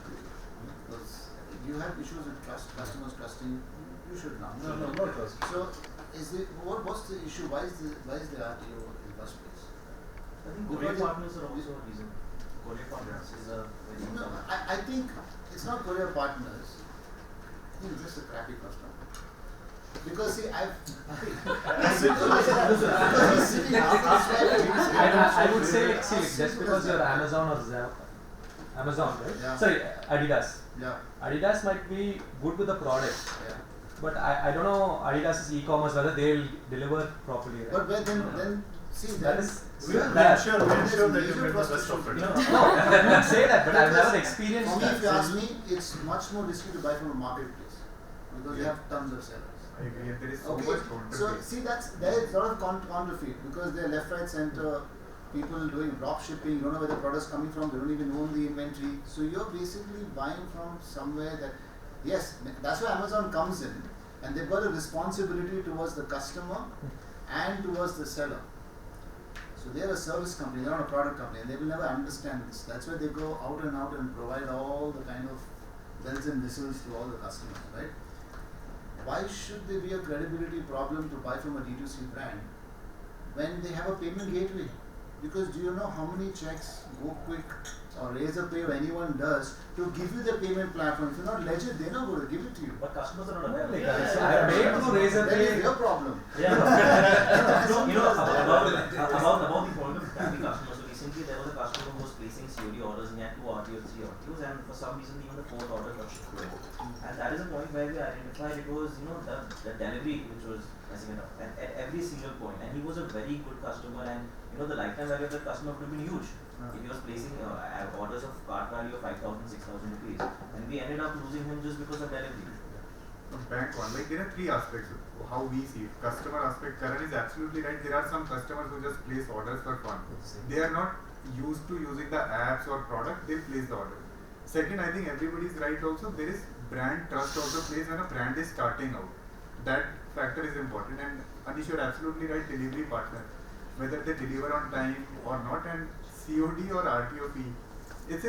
Because you have issues with trust, customers trusting. You should not. No, not trust. So, what's the issue? Why is the RTO in first place? I think courier partners are also a reason. Courier partners is a very I think it's not courier partners. I think it's just a crappy customer. Because see, I would say like, see, just because you're Amazon or Amazon, right? Yeah. Sorry, Adidas. Yeah. Adidas might be good with the product. Yeah. But I don't know Adidas's e-commerce whether they'll deliver properly. Right? But then see that is we are that you get the best of it. No, I wouldn't say that, but I've never experienced for me, that. if you ask me, it's much more risky to buy from a marketplace because you have tons of sellers. I agree. There is so Okay, much counterfeit. so see there is a lot of counterfeit because they're left, right, center. People doing drop shipping, you don't know where the product's coming from, they don't even own the inventory. So you're basically buying from somewhere that, yes, that's where Amazon comes in, and they've got a responsibility towards the customer and towards the seller. So they're a service company, they're not a product company, and they will never understand this. That's where they go out and provide all the kind of bells and whistles to all the customers, right? Why should there be a credibility problem to buy from a D2C brand when they have a payment gateway? Because do you know how many checks Gokwik or Razorpay or anyone does to give you the payment platform? If you're not legit, they're not going to give it to you. But customers are not aware. I paid through Razorpay. That is your problem. Yeah. About the point of happy customers. So recently there was a customer who was placing COD orders and he had 2 RTOs, 3 RTOs, and for some reason even the 4th order got shipped away. And that is a point where we identified it was the delivery which was messing it up at every single point. And he was a very good customer, and the lifetime value of that customer would have been huge. If he was placing orders of cart value of 5,000, 6,000 rupees, and we ended up losing him just because of delivery. Bank on, like there are 3 aspects of how we see it. Customer aspect, Karan is absolutely right. There are some customers who just place orders for fun. They are not used to using the apps or product, they place the order. Second, I think everybody is right also, there is brand trust also plays when a brand is starting out. That factor is important, and Anish, you're absolutely right, delivery partner. Whether they deliver on time or not, and COD or RTO fee, it's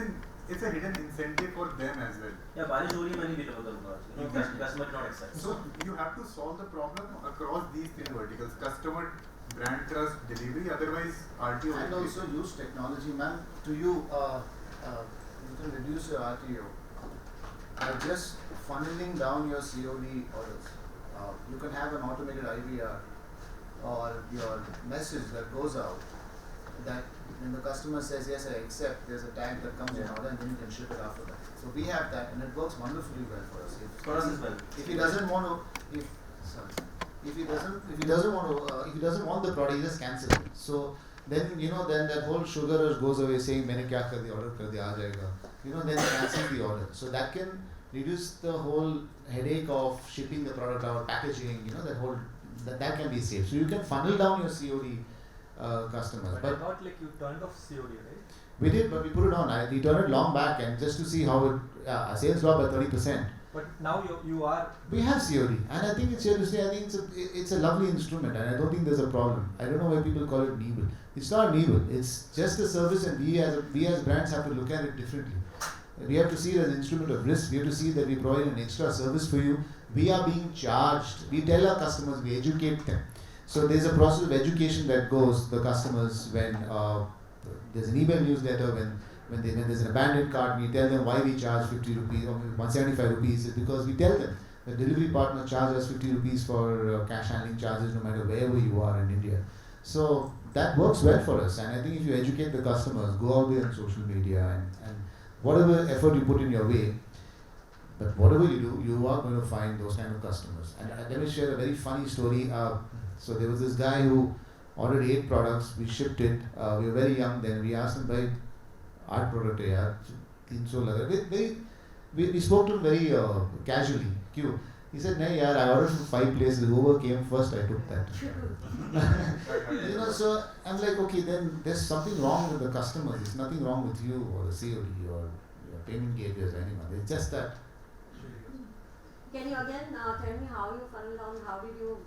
a hidden incentive for them as well. Yeah, बारिश हो रही है मैं नहीं deliver करूँगा. Customer did not accept. So you have to solve the problem across these 3 verticals: customer, brand trust, delivery. Otherwise, RTO. And also use technology, man. To you can reduce your RTO by just funneling down your COD orders. You can have an automated IVR or your message that goes out that when the customer says yes I accept, there's a tag that comes in order and then you can ship it after that. So we have that and it works wonderfully well for us. For us as well. If he doesn't want to, if he doesn't want the product, he just cancels it. So then then that whole sugar rush goes away saying मैंने क्या कर दिया, order कर दिया, आ जाएगा. Then cancel the order. So that can reduce the whole headache of shipping the product out, packaging. That can be saved. So you can funnel down your COD customers. But I thought like you turned off COD, right? We did, but we put it on. We turned it long back and just to see how it, sales dropped by 30%. But now you are. We have COD, and I think it's here to stay. I think it's a lovely instrument, and I don't think there's a problem. I don't know why people call it evil. It's not evil. It's just a service, and we as brands have to look at it differently. We have to see it as an instrument of risk. We have to see that we provide an extra service for you. We are being charged. We tell our customers, we educate them. So there's a process of education that goes to the customers when there's an email newsletter, when there's an abandoned cart, we tell them why we charge 50 rupees or 175 rupees. It's because we tell them the delivery partner charges us 50 rupees for cash handling charges no matter wherever you are in India. So that works well for us, and I think if you educate the customers, go out there on social media and whatever effort you put in your way, but whatever you do, you are going to find those kind of customers. And let me share a very funny story. So there was this guy who ordered 8 products, we shipped it, we were very young then, we asked him, bhai, 8 product hai yaar, 300 laga. We spoke to him very casually. Q. He said, nahi yaar, I ordered from 5 places, whoever came first, I took that. So I'm like, okay, then there's something wrong with the customers. There's nothing wrong with you or the COD or your payment gateways or anyone. It's just that. Can you again tell me how you funnel down, how did you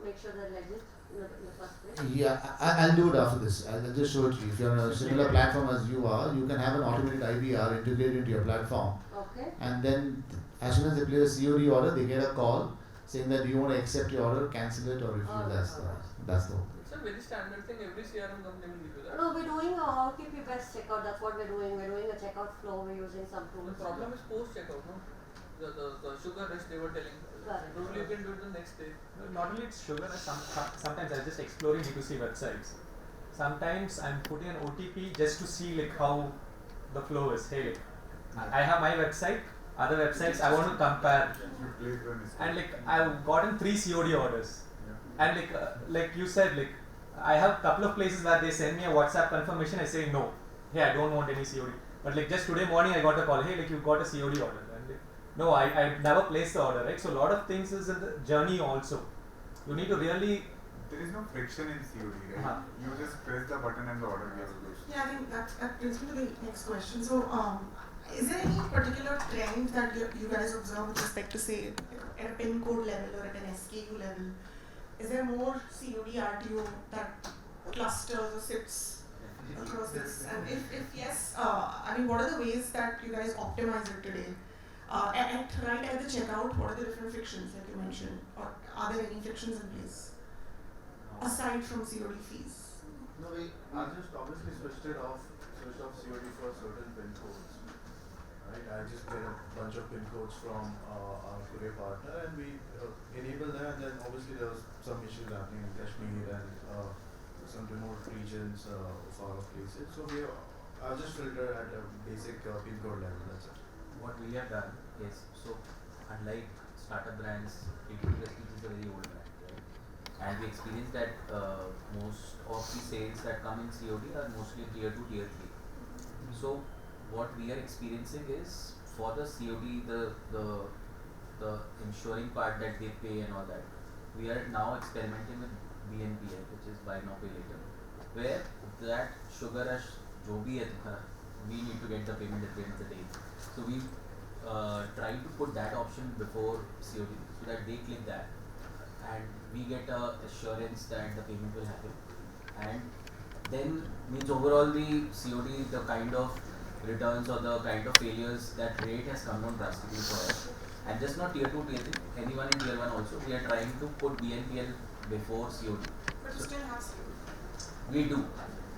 make sure they're legit in the first place? Yeah, I'll do it after this. I'll just show it to you. If you're on a similar platform as you are, you can have an automated IVR integrated into your platform. Okay. And then as soon as they place a COD order, they get a call saying that you want to accept your order, cancel it or refuse. That's the whole thing. It's a very standard thing. Every CRM company will give you that. No, we're doing a OTP best checkout. That's what we're doing. We're doing a checkout flow. We're using some tools. The problem is post checkout, no? The sugar rush they were telling. Probably you can do it the next day. Not only it's sugar, sometimes I'm just exploring D2C websites. Sometimes I'm putting an OTP just to see like how the flow is. Hey, I have my website, other websites I want to compare, and like I've gotten 3 COD orders, and like you said, like I have a couple of places where they send me a WhatsApp confirmation. I say no, hey, I don't want any COD. But like just today morning I got a call, hey, like you got a COD order. No, I never placed the order, right? So a lot of things is in the journey also. You need to really. There is no friction in COD, right? You just press the button and the order gets placed. Yeah, I think that brings me to the next question. So, is there any particular trend that you guys observe with respect to, say, at a pin code level or at an SKU level? Is there more COD RTO that clusters or sits across this? And if yes, I mean, what are the ways that you guys optimize it today? Right at the checkout, what are the different frictions like you mentioned? Or are there any frictions in place? Aside from COD fees? No, we just obviously switched off COD for certain pin codes. Right? I just get a bunch of pin codes from our courier partner and we enable them, and then obviously there was some issues happening in Kashmir and some remote regions, far off places. So I'll just filter at a basic pin code level, that's it. What we have done is, so unlike startup brands, Prestige is a very old brand, right? And we experience that most of the sales that come in COD are mostly tier 2, tier 3. So what we are experiencing is for the COD, the ensuring part that they pay and all that, we are now experimenting with BNPL, which is buy now pay later, where that sugar rush jo bhi hai, we need to get the payment at the end of the day. So we try to put that option before COD so that they click that and we get assurance that the payment will happen, and then means overall the COD, the kind of returns or the kind of failures, that rate has come down drastically for us. And just not tier 2, tier 3, anyone in tier 1 also, we are trying to put BNPL before COD. But you still have COD? We do.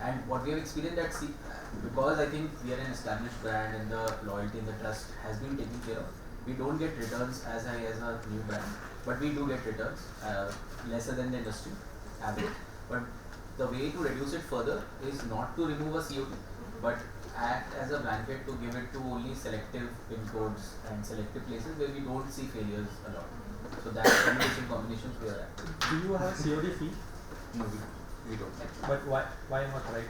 And what we have experienced that because I think we are an established brand and the loyalty and the trust has been taken care of, we don't get returns as high as a new brand, but we do get returns lesser than the industry average. But the way to reduce it further is not to remove a COD, but act as a blanket to give it to only selective pin codes and selective places where we don't see failures a lot. So that combinations we are at. Do you have a COD fee? No, we don't. But why not right?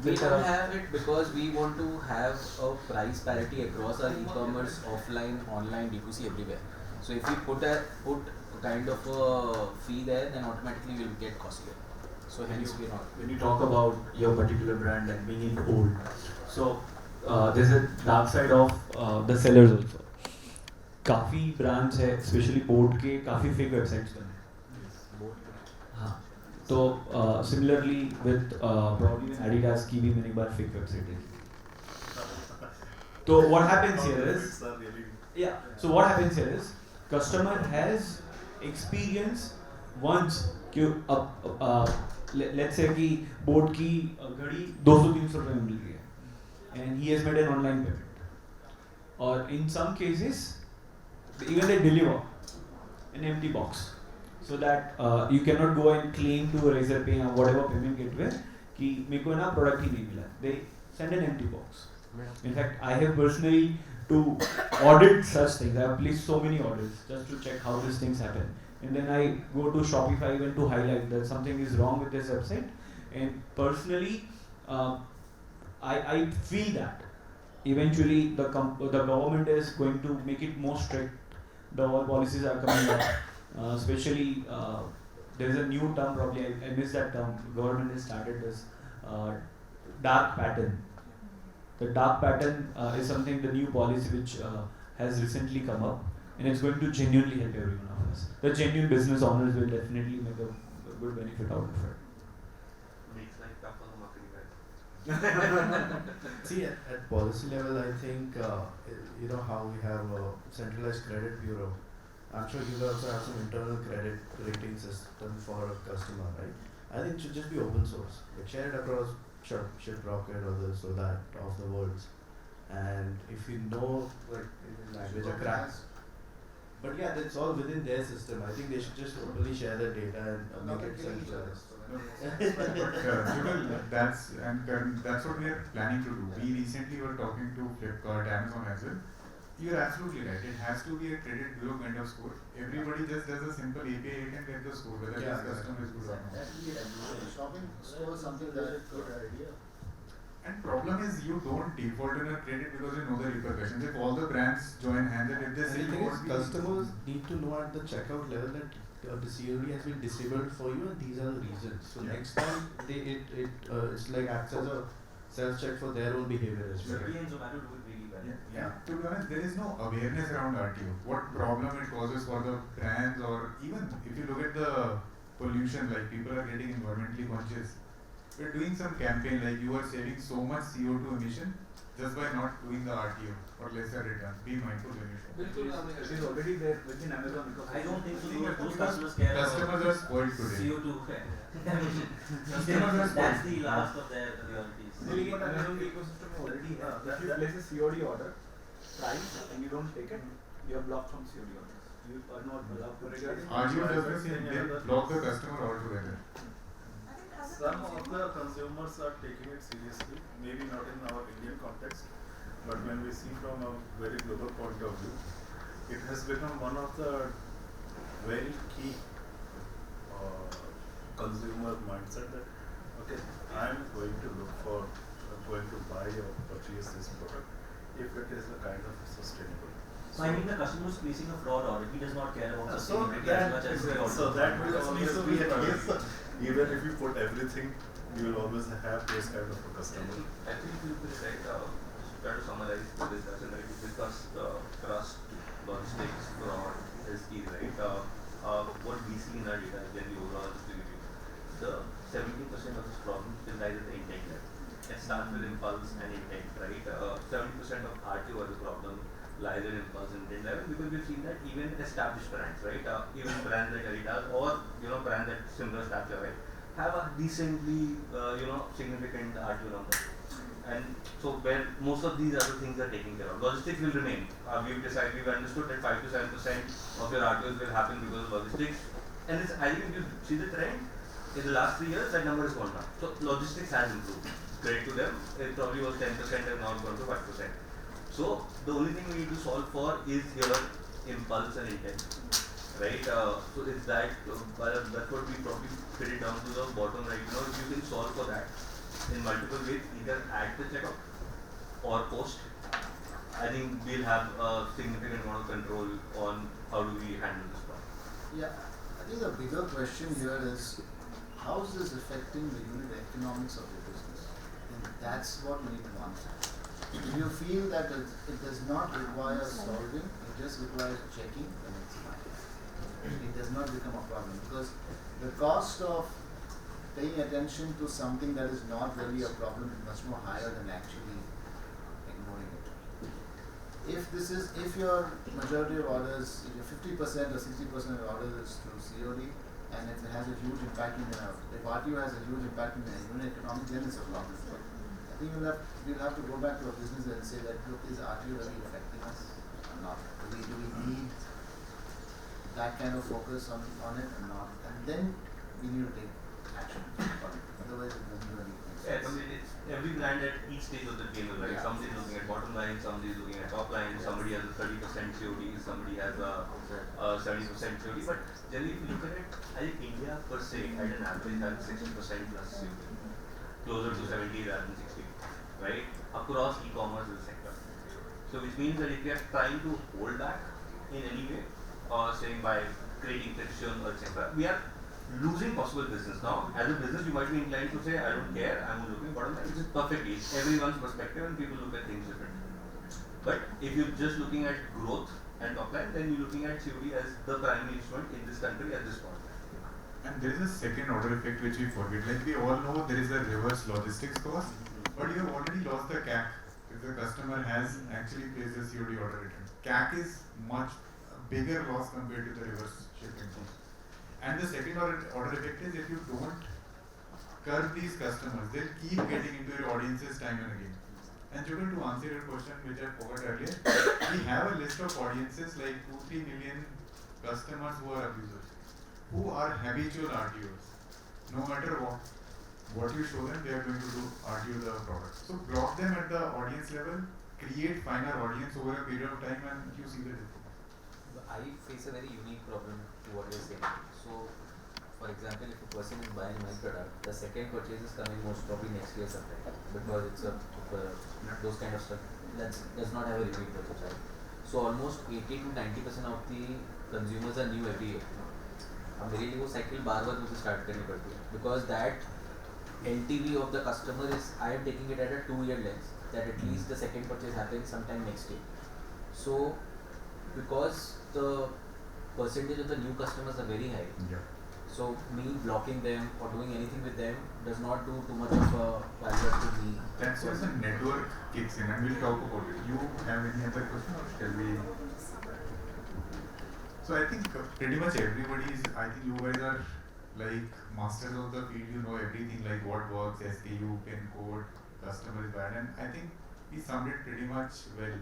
We don't have it because we want to have a price parity across our e-commerce, offline, online, D2C everywhere. So if we put kind of a fee there, then automatically we will get costlier. So hence we are not. When you talk about your particular brand and being in old, So there's a dark side of the sellers also. काफ़ी brands है, especially boat के काफ़ी fake websites बने. हाँ. तो similarly with probably with Adidas की भी मैंने एक बार fake website देखी. So what happens here is So what happens here is customer has experience once कि let's say कि boat की घड़ी 200-300 रुपए में मिल रही है and he has made an online payment. Or in some cases even they deliver an empty box so that you cannot go and claim to Razor Pay or whatever payment gateway कि मेरे को ना product ही नहीं मिला. They send an empty box. In fact, I have personally to audit such things. I have placed so many orders just to check how these things happen. And then I go to Shopify even to highlight that something is wrong with this website. And personally, I feel that eventually the government is going to make it more strict. The all policies are coming up, especially there is a new term probably I missed that term. Government has started this dark pattern. The dark pattern is something the new policy which has recently come up, and it's going to genuinely help every one of us. The genuine business owners will definitely make a good benefit out of it. Makes life tough for the marketing guys. See, at policy level, I think, you know how we have a centralized credit bureau. I'm sure you also have some internal credit rating system for a customer, right? I think it should just be open source. Like share it across Shiprocket or this or that of the worlds. And if you know, like, language or cracks. But yeah, that's all within their system. I think they should just openly share their data and make it centralized. Jugal, that's what we are planning to do. We recently were talking to Flipkart, Amazon as well. You're absolutely right. It has to be a credit bureau kind of score. Everybody just does a simple API, you can get the score, whether this customer is good or not. Shopping score is something that is a good idea. And problem is you don't default in a credit because you know the repercussions. If all the brands join hands and if they say you want customers need to know at the checkout level that the COD has been disabled for you and these are the reasons. So next time it's like acts as a self-check for their own behavior as well. Swiggy and Zomato do it really well. Yeah, to be honest, there is no awareness around RTO. What problem it causes for the brands, or even if you look at the pollution, like people are getting environmentally conscious. We're doing some campaign like you are saving so much CO2 emission just by not doing the RTO or lesser return. Be mindful when you shop. It is already there within Amazon because I don't think so. Those customers care Customers are spoiled today. CO2. That's the last of their priorities. Amazon ecosystem already has. If you place a COD order, price, and you don't take it, you are blocked from COD orders. You are not allowed to return. RTO does the same. They block the customer altogether. Some of the consumers are taking it seriously, maybe not in our Indian context, but when we see from a very global point of view, it has become one of the very key consumer mindset that, okay, I am going to look for, going to buy or purchase this product if it is a kind of sustainable. So I mean the customer is placing a fraud order. He does not care about sustainability as much as the order. So that will always be a case. Even if you put everything, you will always have this kind of a customer. I think you could try to summarize the discussion, right? We discussed trust, logistics, fraud, is key, right? What we see in our data is when the overall distribution, the 70% of this problem is lies at the intent level. It starts with impulse and intent, right? 70% of RTO as a problem lies at impulse and intent level because we've seen that even established brands, right? Even brands like Adidas or brands at similar stature, right, have a decently significant RTO number. And so where most of these other things are taken care of. Logistics will remain. We've understood that 5 to 7% of your RTOs will happen because of logistics. And I think if you see the trend, in the last 3 years that number has gone down. So logistics has improved. Credit to them, it probably was 10% and now it's gone to 5%. So the only thing we need to solve for is your impulse and intent, right? So it's that, that's what we probably fit it down to the bottom right. If you can solve for that in multiple ways, either at the checkout or post, I think we'll have a significant amount of control on how do we handle this problem. Yeah, I think the bigger question here is how is this affecting the unit economics of your business? That's what you need to understand. If you feel that it does not require solving, it just requires checking, then it's fine. It does not become a problem because the cost of paying attention to something that is not really a problem is much more higher than actually ignoring it. If your majority of orders, if your 50% or 60% of orders is through COD, and if it has a huge impact if RTO has a huge impact in the unit economics, then it's a problem. I think we'll have to go back to our business and say that, look, is RTO really affecting us or not? Do we need that kind of focus on it or not? And then we need to take action. Otherwise, it doesn't really make sense. Yeah, it's every brand at each stage of the game, right? Yeah. Somebody is looking at bottom line, somebody is looking at top line, somebody has a 30% COD, somebody has a 70% COD. But generally, if you look at it, I think India per se at an average has 60% plus COD, closer to 70 rather than 60, right? Across e-commerce sector. So which means that if we are trying to hold back in any way, or saying by creating friction or etc., we are losing possible business. Now, as a business, you might be inclined to say, I don't care, I'm looking bottom line, which is perfectly, it's everyone's perspective and people look at things differently. But if you're just looking at growth and top line, then you're looking at COD as the primary instrument in this country at this point. And there is a second order effect which we forget. Like we all know there is a reverse logistics cost, but you have already lost the CAC if the customer has actually placed a COD order return. CAC is much bigger loss compared to the reverse shipping cost. And the second order effect is if you don't curb these customers, they'll keep getting into your audiences time and again. And Jugal, to answer your question, which I forgot earlier, we have a list of audiences like 2-3 million customers who are abusers, who are habitual RTOs. No matter what you show them, they are going to do RTO the product. So block them at the audience level, create finer audience over a period of time, and you see the difference. I face a very unique problem to what you're saying. So, for example, if a person is buying my product, the second purchase is coming most probably next year sometime because it's those kind of stuff does not have a repeat purchase, right? So almost 80 to 90% of the consumers are new every year. अब मेरे लिए वो cycle बार-बार मुझे start करनी पड़ती है because that LTV of the customer is I am taking it at a 2-year lens that at least the second purchase happens sometime next year. So because the percentage of the new customers are very high. Yeah. So me blocking them or doing anything with them does not do too much of a value to me. That's where the network kicks in, and we'll talk about it. You have any other question, or shall we? So I think pretty much everybody is. I think you guys are like masters of the field. You know everything, like what works, SKU, pin code, customer is bad, and I think we summed it pretty much well.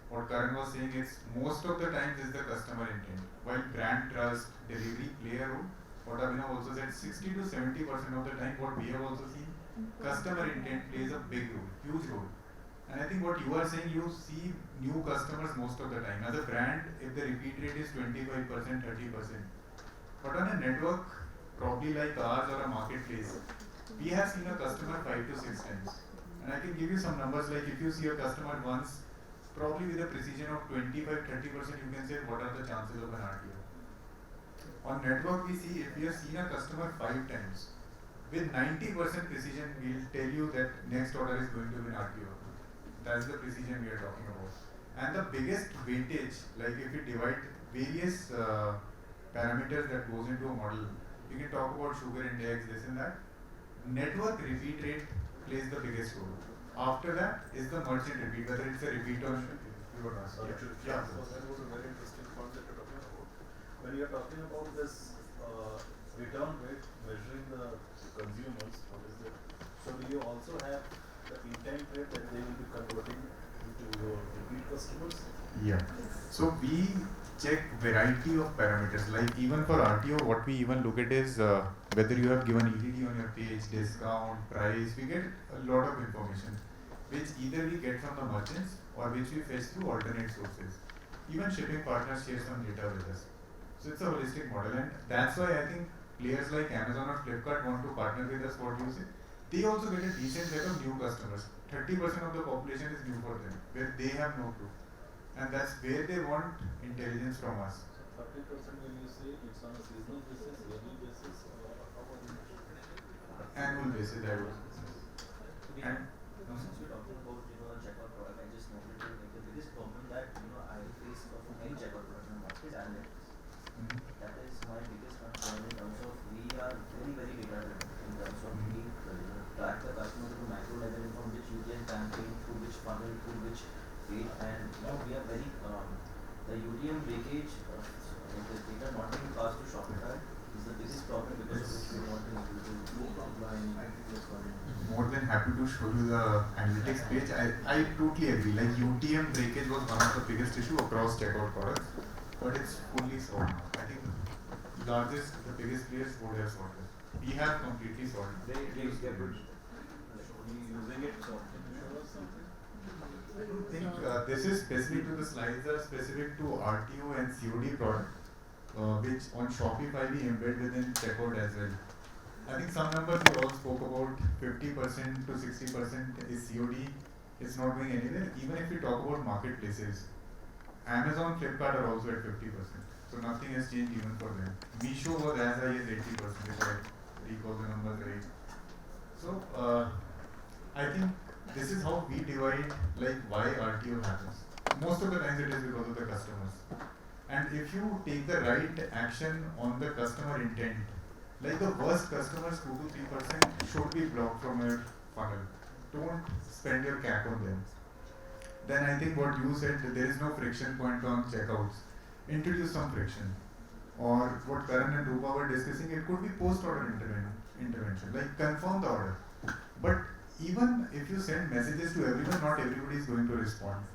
What Karan was saying is most of the times is the customer intent. While brand trust, delivery play a role, what Abhinav also said, 60 to 70% of the time, what we have also seen, customer intent plays a big role, huge role. And I think what you are saying, you see new customers most of the time. As a brand, if the repeat rate is 25%, 30%, but on a network, probably like ours or a marketplace, we have seen a customer 5 to 6 times. And I can give you some numbers, like if you see a customer once, probably with a precision of 25-30%, you can say what are the chances of an RTO. On network, we see if we have seen a customer 5 times, with 90% precision, we will tell you that next order is going to be an RTO. That's the precision we are talking about. And the biggest weightage, like if we divide various parameters that goes into a model, we can talk about sugar index, this and that. Network repeat rate plays the biggest role. After that is the merchant repeat, whether it's a repeat or Yeah, so that was a very interesting point that you're talking about. When you're talking about this return rate, measuring the consumers, what is it? So do you also have the intent rate that they will be converting into your repeat customers? Yeah. So we check variety of parameters. Like even for RTO, what we even look at is whether you have given EDD on your page, discount, price. We get a lot of information, which either we get from the merchants or which we fetch through alternate sources. Even shipping partners share some data with us. So it's a holistic model, and that's why I think players like Amazon or Flipkart want to partner with us. What you say? They also get a decent set of new customers. 30% of the population is new for them, where they have no clue. And that's where they want intelligence from us. So 30% when you say it's on a seasonal basis, yearly basis, or how are you? Annual basis, I would. And Now, since we're talking about a checkout product, I just wanted to make the biggest problem that I face of any checkout product in the market is analytics. That is my biggest concern in terms of we are very very data driven in terms of we track the customer to the micro level from which UTM campaign to which funnel to which page, and we are very the UTM breakage the data not being passed to Shopify is the biggest problem because of which we want to able to apply this one. More than happy to show you the analytics page. I totally agree. Like UTM breakage was one of the biggest issue across checkout products, but it's fully solved now. I think the biggest players would have solved it. We have completely solved it. They get good. Using it, so can you show us something? I don't think this is specific to the slides are specific to RTO and COD product, which on Shopify we embed within checkout as well. I think some numbers we all spoke about, 50% to 60% is COD. It's not going anywhere. Even if we talk about marketplaces, Amazon, Flipkart are also at 50%. So nothing has changed even for them. Meesho was as high as 80% if I recall the numbers right. So I think this is how we divide like why RTO happens. Most of the times it is because of the customers. And if you take the right action on the customer intent, like the worst customers 2 to 3% should be blocked from your funnel. Don't spend your CAC on them. Then I think what you said, there is no friction point on checkouts. Introduce some friction. Or what Karan and Roopa were discussing, it could be post-order intervention, like confirm the order. But even if you send messages to everyone, not everybody is going to respond.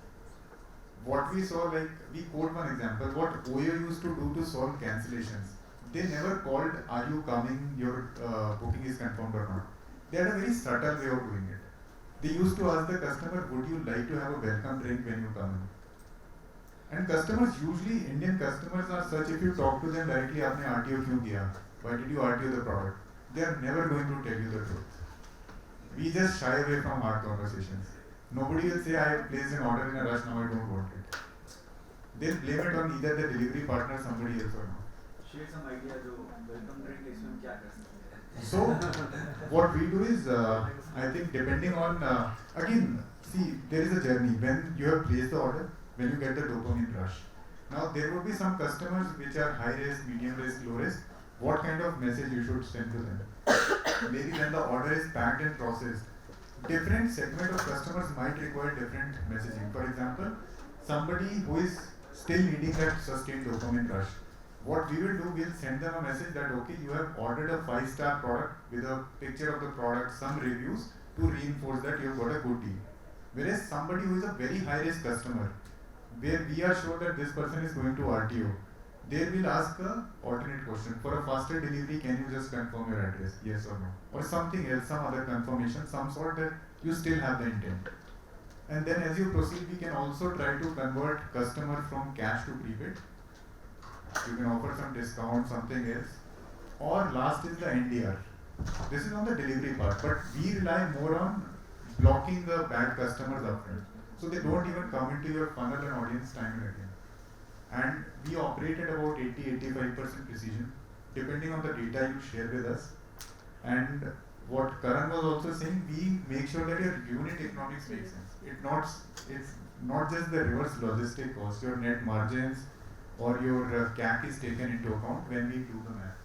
What we saw, like we quote one example, what OYO used to do to solve cancellations. They never called, are you coming, your booking is confirmed or not. They had a very subtle way of doing it. They used to ask the customer, would you like to have a welcome drink when you come in? And customers, usually Indian customers are such, if you talk to them directly, aapne RTO kyun kiya? Why did you RTO the product? They are never going to tell you the truth. We just shy away from hard conversations. Nobody will say, I placed an order in a rush, now I don't want it. They'll blame it on either the delivery partner, somebody else or not. Share some idea, welcome drink isme kya kar sakte hain? So, what we do is, I think depending on, again, see, there is a journey. When you have placed the order, when you get the dopamine rush. Now, there would be some customers which are high risk, medium risk, low risk. What kind of message you should send to them? Maybe when the order is packed and processed, different segment of customers might require different messaging. For example, somebody who is still needing that sustained dopamine rush. What we will do, we'll send them a message that, okay, you have ordered a 5-star product with a picture of the product, some reviews to reinforce that you have got a good deal. Whereas somebody who is a very high risk customer, where we are sure that this person is going to RTO, they will ask a alternate question. For a faster delivery, can you just confirm your address? Yes or no? Or something else, some other confirmation, some sort that you still have the intent. And then as you proceed, we can also try to convert customer from cash to prepaid. You can offer some discount, something else. Or last is the NDR. This is on the delivery part, but we rely more on blocking the bad customers upfront. So they don't even come into your funnel and audience time and again. And we operate at about 80-85% precision, depending on the data you share with us. And what Karan was also saying, we make sure that your unit economics make sense. It's not just the reverse logistic cost, your net margins or your CAC is taken into account when we do the math.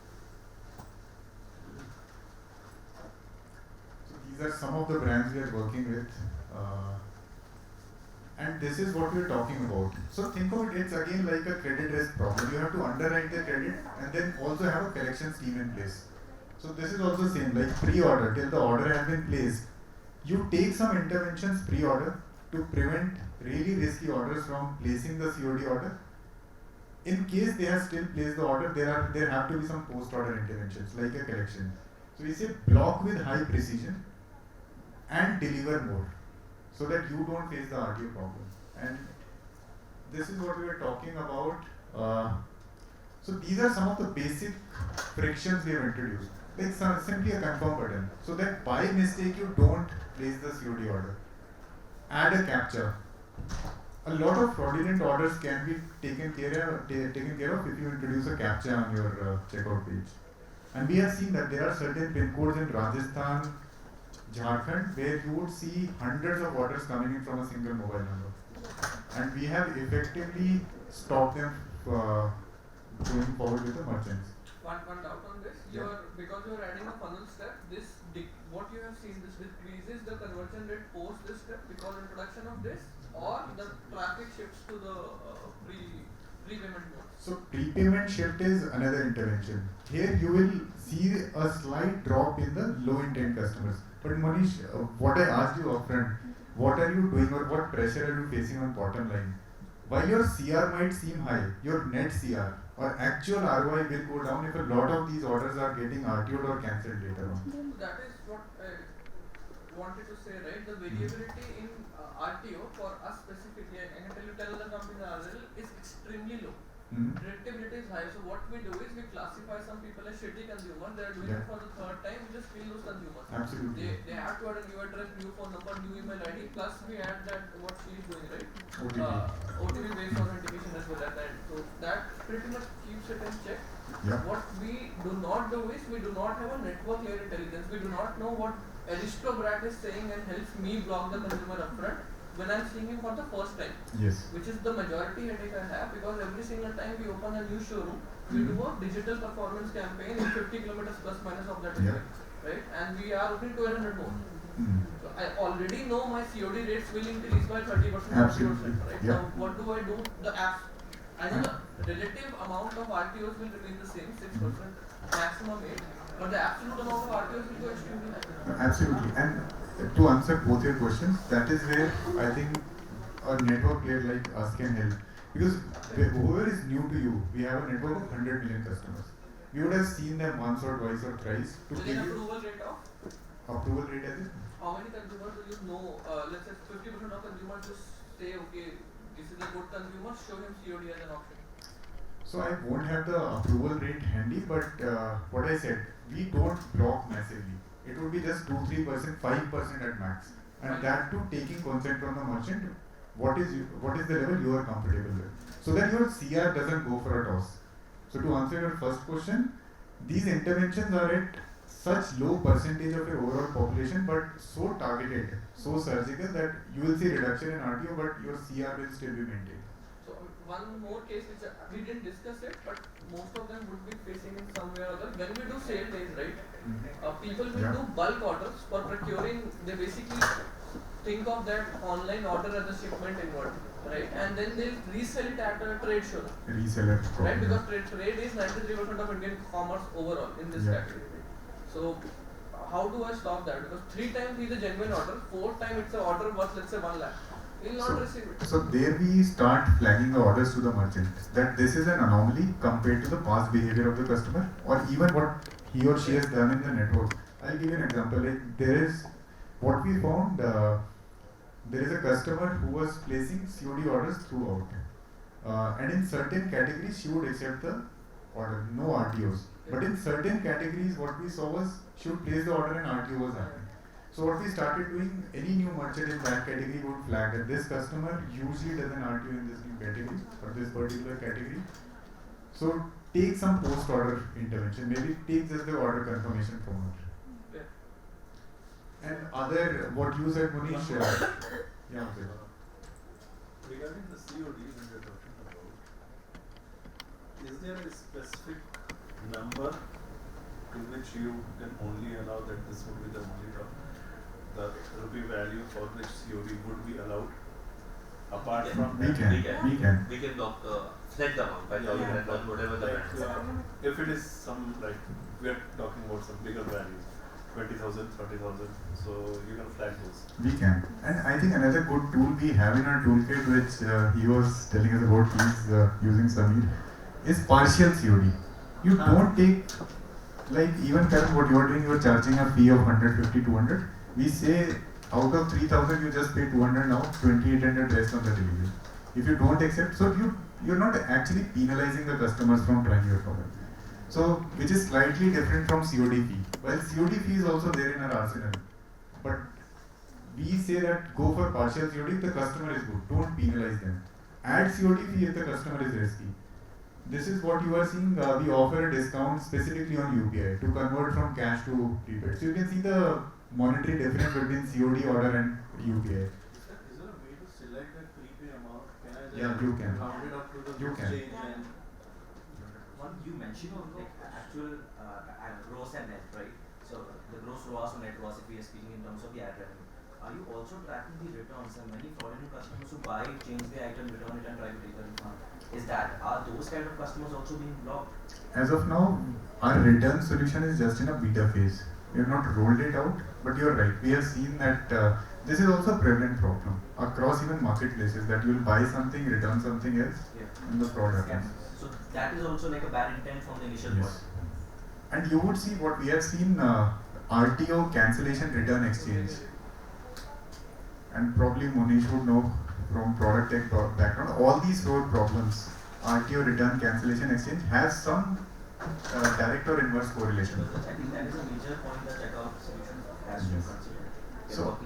So these are some of the brands we are working with. And this is what we are talking about. So think of it, it's again like a credit risk problem. You have to underwrite the credit and then also have a collections team in place. So this is also same, like pre-order, till the order has been placed. You take some interventions pre-order to prevent really risky orders from placing the COD order. In case they have still placed the order, there have to be some post-order interventions, like a collection. So we say block with high precision and deliver more, so that you don't face the RTO problem. And this is what we are talking about. So these are some of the basic frictions we have introduced. Like simply a confirm button, so that by mistake you don't place the COD order. Add a captcha. A lot of fraudulent orders can be taken care of if you introduce a captcha on your checkout page. And we have seen that there are certain pin codes in Rajasthan, Jharkhand, where you would see hundreds of orders coming in from a single mobile number. And we have effectively stopped them going forward with the merchants. One doubt on this. Because you're adding a funnel step, what you have seen, this decreases the conversion rate post this step because introduction of this, or the traffic shifts to the prepayment mode. So prepayment shift is another intervention. Here you will see a slight drop in the low intent customers. But Monish, what I asked you upfront, what are you doing or what pressure are you facing on bottom line? While your CR might seem high, your net CR or actual ROI will go down if a lot of these orders are getting RTO'd or cancelled later on. That is what I wanted to say, right? The variability in RTO for us specifically, I can tell you 10 other companies as well, is extremely low. Predictability is high. So what we do is we classify some people as shitty consumers. They are doing it for the third time. We just kill those consumers. Absolutely. They have to add a new address, new phone number, new email ID. Plus we add that what she is doing, right? OTP based authentication as well at that. So that pretty much keeps it in check. Yeah. What we do not do is we do not have a network layer intelligence. We do not know what Aristobrat is saying and helps me block the consumer upfront when I'm seeing him for the first time. Yes. Which is the majority headache I have, because every single time we open a new showroom, we do a digital performance campaign in 50 kilometers plus minus of that area, right? And we are opening 200 more. So I already know my COD rates will increase by 30%, 40%, right? Now what do I do? The apps. I know the relative amount of RTOs will remain the same, 6%, maximum 8%, but the absolute amount of RTOs will go extremely high. Absolutely. And to answer both your questions, that is where I think a network player like us can help. Because whoever is new to you, we have a network of 100 million customers. We would have seen them once or twice or thrice to So give you approval rate of? Approval rate as it? How many consumers do you know? Let's say 50% of consumers just say, okay, this is a good consumer, show him COD as an option. So I won't have the approval rate handy, but what I said, we don't block massively. It would be just 2-3%, 5% at max, and that too taking consent from the merchant. What is the level you are comfortable with, so that your CR doesn't go for a toss. So to answer your first question, these interventions are at such low percentage of your overall population, but so targeted, so surgical that you will see reduction in RTO, but your CR will still be maintained. So one more case which we didn't discuss it, but most of them would be facing in some way or other. When we do sale days, right? People will do bulk orders for procuring. They basically think of that online order as a shipment inward, right? And then they'll resell it at a trade show. Reseller, right? Because trade is 93% of Indian commerce overall in this category. So how do I stop that? Because 3 times he's a genuine order, 4th time it's an order worth, let's say, 1 lakh. He will not receive it. So there we start flagging the orders to the merchant that this is an anomaly compared to the past behavior of the customer, or even what he or she has done in the network. I'll give you an example. Like there is what we found. There is a customer who was placing COD orders throughout, and in certain categories she would accept the order, no RTOs. But in certain categories, what we saw was she would place the order and RTO was happening. So what we started doing, any new merchant in that category would flag that this customer usually does an RTO in this new category or this particular category. So take some post-order intervention. Maybe take just the order confirmation from her. And other, what you said, Monish, yeah, okay. Regarding the COD that we are talking about, is there a specific number to which you can only allow that this would be the only the rupee value for which COD would be allowed? Apart from we that, we can block set the amount, 5,000 or whatever the brand is. If it is some, like, we are talking about some bigger values, 20,000, 30,000, so you can flag those. We can. And I think another good tool we have in our toolkit, which he was telling us about, he's using Samir, is partial COD. You don't take, like even Karan, what you are doing, you are charging a fee of 150, 200. We say out of 3,000 you just pay 200 now, 2,800 rest on the delivery. If you don't accept, so you're not actually penalizing the customers from trying your product. So, which is slightly different from COD fee. Well, COD fee is also there in our arsenal. But we say that go for partial COD if the customer is good. Don't penalize them. Add COD fee if the customer is risky. This is what you are seeing. We offer a discount specifically on UPI to convert from cash to prepaid. So you can see the monetary difference between COD order and UPI. Is there a way to select that prepay amount? Can I just Yeah, you can. round it up to the You can. change and One you mentioned of like actual gross and net, right? So the gross loss or net loss, if we are speaking in terms of the ad revenue, are you also tracking the returns? And many fraudulent customers who buy, change the item, return it, and try to take a refund. Are those kind of customers also being blocked? As of now, our return solution is just in a beta phase. We have not rolled it out, but you're right. We have seen that this is also a prevalent problem across even marketplaces, that you will buy something, return something else, and the fraud happens. So that is also like a bad intent from the initial point. And you would see what we have seen, RTO, cancellation, return exchange. And probably Monish would know from product tech background, all these four problems, RTO, return, cancellation, exchange, has some direct or inverse correlation. I think that is a major point that checkout solution has to consider. So,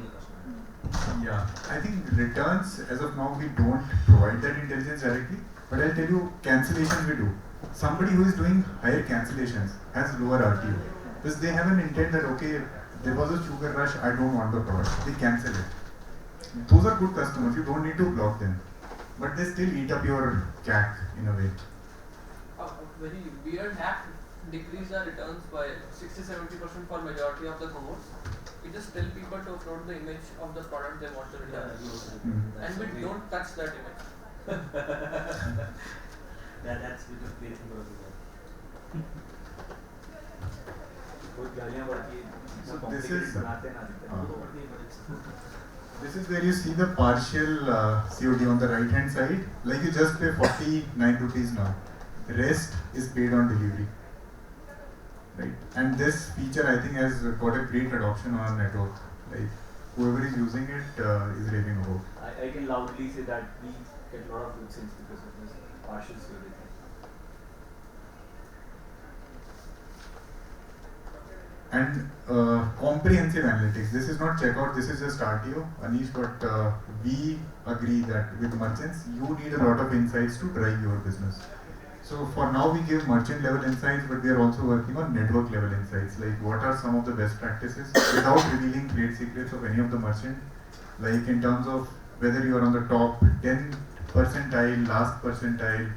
yeah, I think returns, as of now, we don't provide that intelligence directly, but I'll tell you, cancellations we do. Somebody who is doing higher cancellations has lower RTO, because they have an intent that, okay, there was a sugar rush, I don't want the product, they cancel it. Those are good customers, you don't need to block them, but they still eat up your CAC in a way. A very weird hack decrease our returns by 60-70% for majority of the cohorts. We just tell people to upload the image of the product they want to return, and we don't touch that image. That's because we think about So this is where you see the partial COD on the right hand side. Like you just pay 49 rupees now. The rest is paid on delivery. Right? And this feature I think has got a great adoption on our network. Like whoever is using it is raving about. I can loudly say that we get a lot of good things because of this partial COD thing. And comprehensive analytics. This is not checkout, this is just RTO, Anish, but we agree that with merchants, you need a lot of insights to drive your business. So for now, we give merchant level insights, but we are also working on network level insights, like what are some of the best practices without revealing trade secrets of any of the merchant, like in terms of whether you are on the top 10 percentile, last percentile,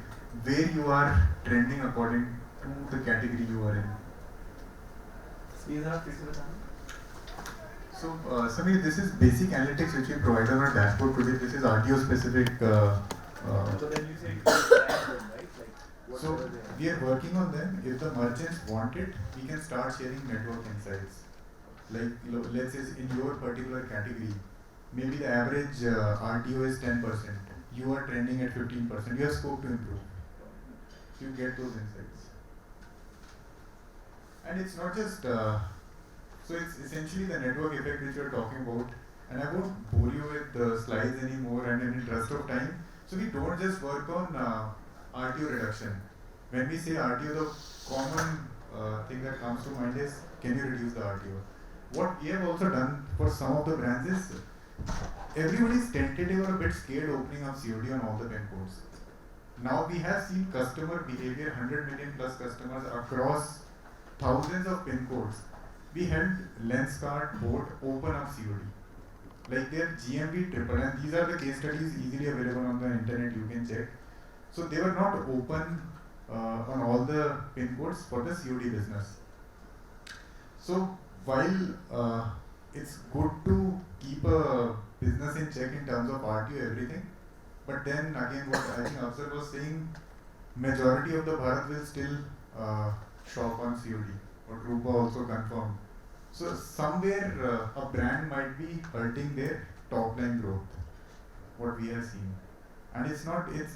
where you are trending according to the category you are in. So, Samir, this is basic analytics which we provide on our dashboard today. This is RTO specific. So then you say right? Like, so we are working on them. If the merchants want it, we can start sharing network insights. Like, let's say in your particular category, maybe the average RTO is 10%. You are trending at 15%. You have scope to improve. You get those insights. And it's not just, so it's essentially the network effect which you're talking about. And I won't bore you with the slides anymore and in interest of time. So we don't just work on RTO reduction. When we say RTO, the common thing that comes to mind is, can you reduce the RTO? What we have also done for some of the brands is, everybody is tentative or a bit scared opening up COD on all the pin codes. Now we have seen customer behavior, 100 million plus customers across thousands of pin codes. We helped Lenskart board open up COD. Like their GMV triple, and these are the case studies easily available on the internet, you can check. So they were not open on all the pin codes for the COD business. So while it's good to keep a business in check in terms of RTO everything, but then again what I think Afzal was saying, majority of the Bharat will still shop on COD, what Roopa also confirmed. So somewhere a brand might be hurting their top line growth, what we have seen. And it's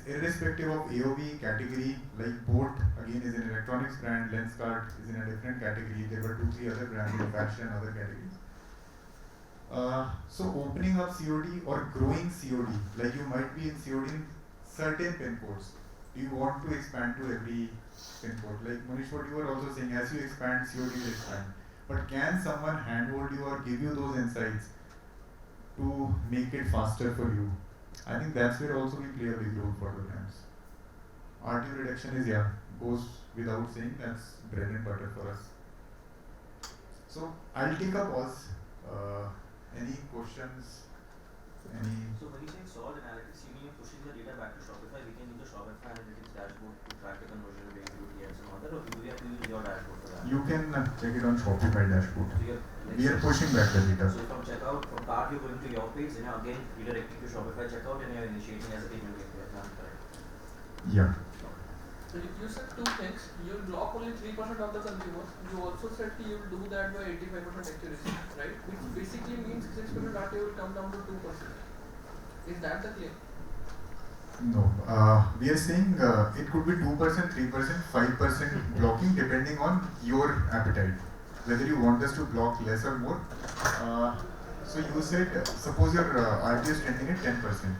irrespective of AOV category, like Boat again is an electronics brand, Lenskart is in a different category, there were 2-3 other brands in fashion, other categories. So opening up COD or growing COD, like you might be in COD in certain pin codes. Do you want to expand to every pin code? Like Monish, what you were also saying, as you expand, COD will expand. But can someone handhold you or give you those insights to make it faster for you? I think that's where also we play a big role for the brands. RTO reduction is, goes without saying, that's bread and butter for us. So I'll take a pause. Any questions? Any? So when you say solve analytics, you mean you're pushing the data back to Shopify? We can use the Shopify analytics dashboard to track the conversion rate, UTMs and all that, or do we have to use your dashboard for that? You can check it on Shopify dashboard. So We are pushing back the data. So from checkout, from cart you're going to your page, then you're again redirecting to Shopify checkout and you're initiating as a payment gateway. If I'm correct. Yeah. So you said two things. You'll block only 3% of the consumers. You also said you'll do that by 85% accuracy, right? Which basically means 6% RTA will come down to 2%. Is that the claim? No. We are saying it could be 2%, 3%, 5% blocking depending on your appetite. Whether you want us to block less or more. So you said, suppose your RTA is trending at 10%.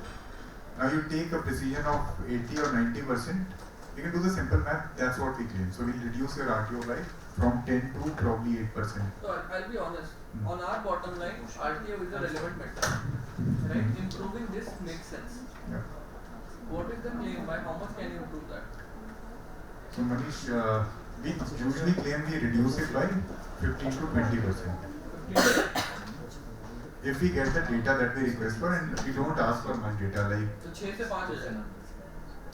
Now you take a precision of 80 or 90%. You can do the simple math, that's what we claim. So we'll reduce your RTO by from 10 to probably 8%. So I'll be honest. On our bottom line, RTO is a relevant metric. Right? Improving this makes sense. Yeah. What is the claim? By how much can you improve that? So Monish, we usually claim we reduce it by 15 to 20%. If we get the data that we request for and we don't ask for much data like So 6 से 5 है ना?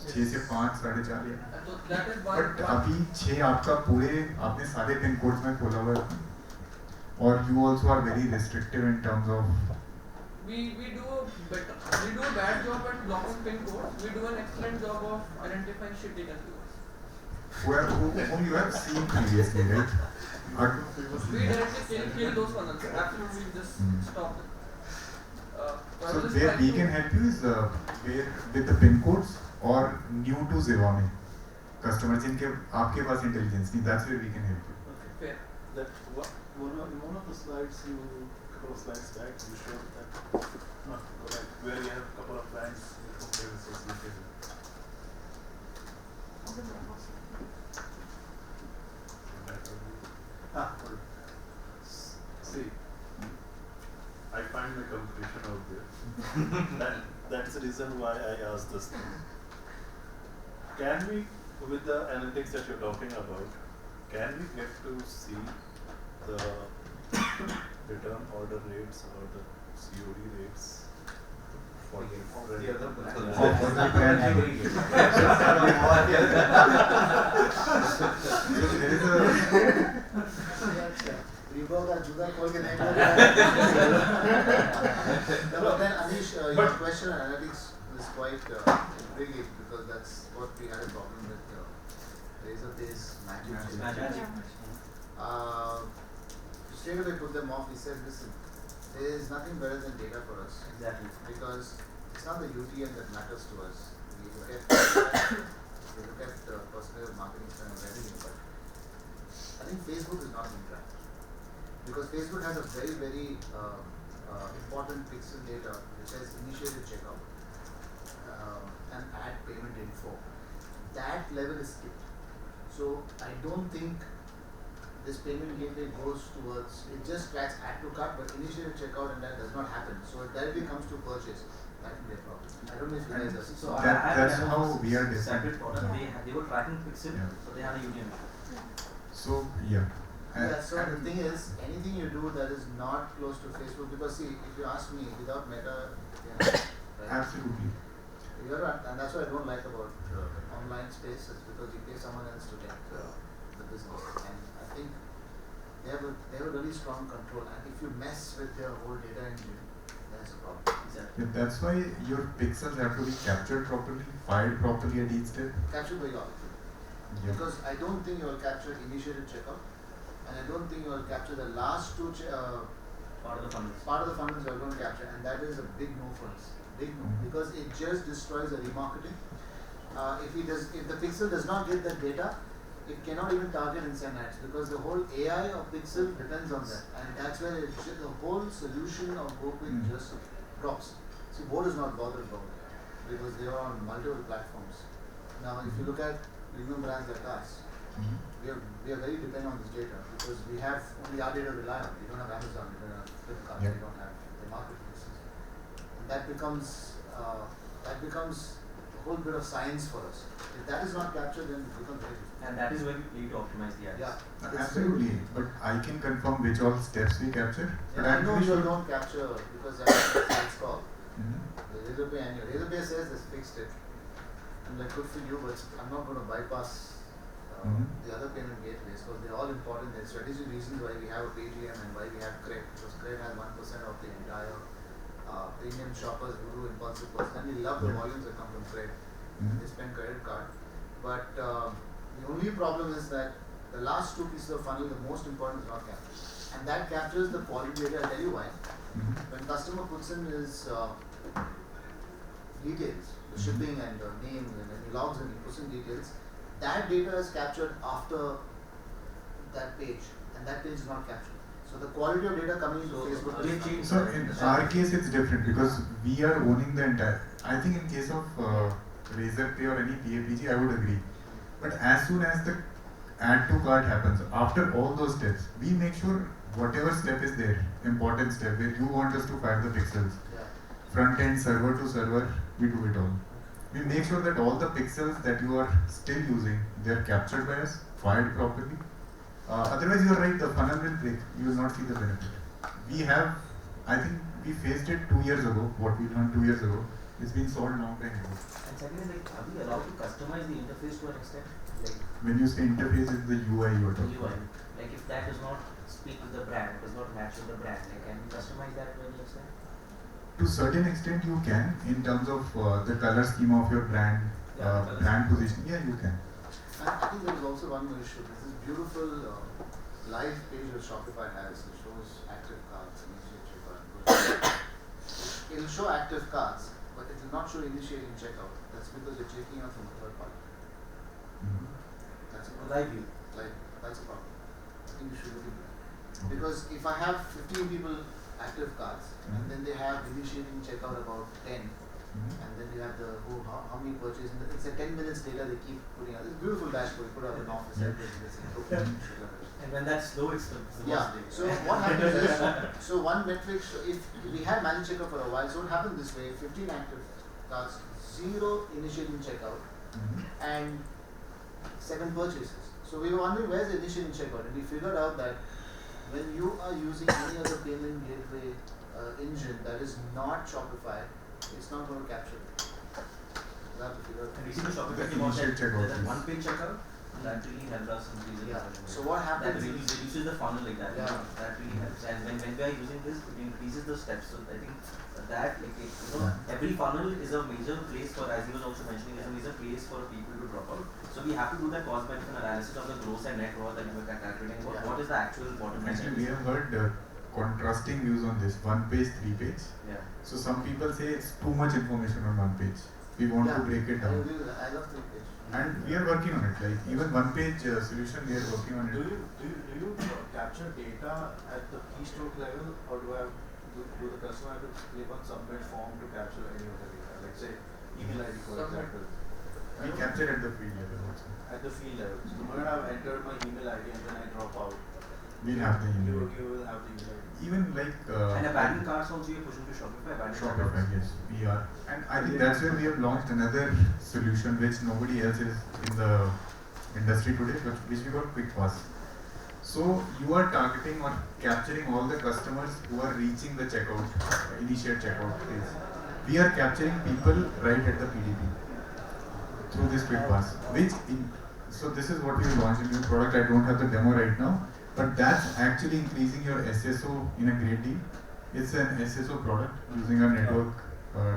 6 से 5 4.5 या So that is but अभी 6 आपका पूरे आपने सारे पिन कोड्स में खोला हुआ है और you also are very restrictive in terms of we do a bad job at blocking pin codes. We do an excellent job of identifying shitty consumers. whom you have seen previously, right? We directly kill those funnels. Absolutely, just stop them. So where we can help you is where with the pin codes or new to Zivame customers जिनके आपके पास intelligence नहीं, that's where we can help you. Okay, fair. That one of the slides couple of slides back you showed that where you have a couple of brands with services located. See, I find my competition out there. That's the reason why I asked this thing. Can we, with the analytics that you're talking about, can we get to see the return order rates or the COD rates for the other Jugal खोल के नहीं बोल रहा है. Then Anish, your question on analytics is quite intriguing because that's what we had a problem with razor-based magic. Straight away put them off. We said, listen, there is nothing better than data for us. Exactly. Because it's not the UTM that matters to us. We look at personal marketing spend and revenue, but I think Facebook is not being tracked. Because Facebook has a very, very important pixel data which has initiated checkout and add payment info. That level is skipped. So I don't think this payment gateway goes towards, it just tracks add to cart but initiated checkout and that does not happen. So it directly comes to purchase. That will be a problem. I don't know if you guys are. So that's how we are different. Separate product. They were tracking pixel, so they had a UTM. So yeah. Yeah, so the thing is, anything you do that is not close to Facebook, because see, if you ask me, without Meta, right? Absolutely. You're right, and that's what I don't like about online spaces, because you pay someone else to get the business, and I think they have a really strong control, and if you mess with their whole data engine, that's a problem. Exactly. Yeah, that's why your pixels have to be captured properly, filed properly at each step. Captured by all. Yeah. Because I don't think you will capture initiated checkout. And I don't think you will capture the last two part of the funnels. Part of the funnels you are going to capture, and that is a big no for us. Big no, because it just destroys the remarketing. If the pixel does not get that data, it cannot even target instant ads because the whole AI of pixel depends on that, and that's where the whole solution of Gokwik just drops. See, Board is not bothered about it because they are on multiple platforms. Now, if you look at premium brands like us. We are very dependent on this data because we have only our data to rely on. We don't have Amazon, we don't have Flipkart, we don't have the marketplaces. And that becomes the whole bit of science for us. If that is not captured, then it becomes very difficult. And that is where we need to optimize the ads. Yeah, Absolutely, but I can confirm which all steps we capture. But I know you sure. don't capture because that's a sales call. The Razorpay annual. Razorpay says they fixed it. I'm like, good for you, but I'm not going to bypass the other payment gateways because they're all important. There's strategic reasons why we have a Paytm and why we have Credit, because Credit has 1% of the entire premium shoppers who do impulsive purchase. And we love the volumes that come from Credit. They spend credit card. But the only problem is that the last two pieces of funnel, the most important is not captured. And that captures the quality data. I'll tell you why. When customer puts in his details, the shipping and the name, and then he logs in, he puts in details, that data is captured after that page, and that page is not captured. So the quality of data coming into Facebook. So in our case, it's different because we are owning the entire. I think in case of Razorpay or any PAPG, I would agree. But as soon as the add to cart happens, after all those steps, we make sure whatever step is there, important step where you want us to fire the pixels, front end, server to server, we do it all. We make sure that all the pixels that you are still using, they are captured by us, fired properly. Otherwise, you are right, the funnel will break. You will not see the benefit. We have, I think we faced it 2 years ago, what we learned 2 years ago. It's been solved long time ago. And secondly, like, are we allowed to customize the interface to an extent? Like, when you say interface, it's the UI you are talking about. Like if that does not speak to the brand, does not match with the brand, like, can we customize that to any extent? To a certain extent you can, in terms of the color scheme of your brand, brand position, yeah, you can. I think there is also one more issue. There's this beautiful live page that Shopify has. It shows active cards, initiate checkout. It will show active cards, but it will not show initiating checkout. That's because you're checking out from a third party. That's a problem. Live view. That's a problem. I think you should look into that. Because if I have 15 people active cards, and then they have initiating checkout about 10, and then you have the how many purchases, and it's a 10 minutes data they keep putting out. It's a beautiful dashboard, you put out an office, And when that's slow, it's the worst day. So what happens is, so one metric, if we had managed checkout for a while, so it happened this way: 15 active cards, 0 initiating checkout, and 7 purchases. So we were wondering where's the initiating checkout, and we figured out that when you are using any other payment gateway engine that is not Shopify, it's not going to capture it. You have to figure out. And recently Shopify came out that one-page checkout, and that really helped us increase the revenue. So what happens that really reduces the funnel like that. That really helps. And when we are using this, it increases the steps. So I think that, like, every funnel is a major place for, as he was also mentioning, is a major place for people to drop out. So we have to do that cost-benefit analysis of the gross and net worth that we were calculating. What is the actual bottom line? Actually, we have heard contrasting views on this, 1 page, 3 page. So some people say it's too much information on 1 page. We want to break it down. I love 3 page. And we are working on it. Like even 1 page solution, we are working on it. Do you capture data at the keystroke level, or do the customer have to click on submit form to capture any of the data? Like say email ID for example. We capture at the field level also. At the field level. So the moment I've entered my email ID and then I drop out, we'll have the email. You will have the email ID. Even like and abandoned cards also you're pushing to Shopify. Shopify, yes, we are. And I think that's where we have launched another solution which nobody else is in the industry today, which we call Quick Pass. So you are targeting or capturing all the customers who are reaching the checkout, initiate checkout phase. We are capturing people right at the PDP through this Quick Pass. So this is what we launched a new product. I don't have the demo right now, but that's actually increasing your SSO in a great deal. It's an SSO product using our network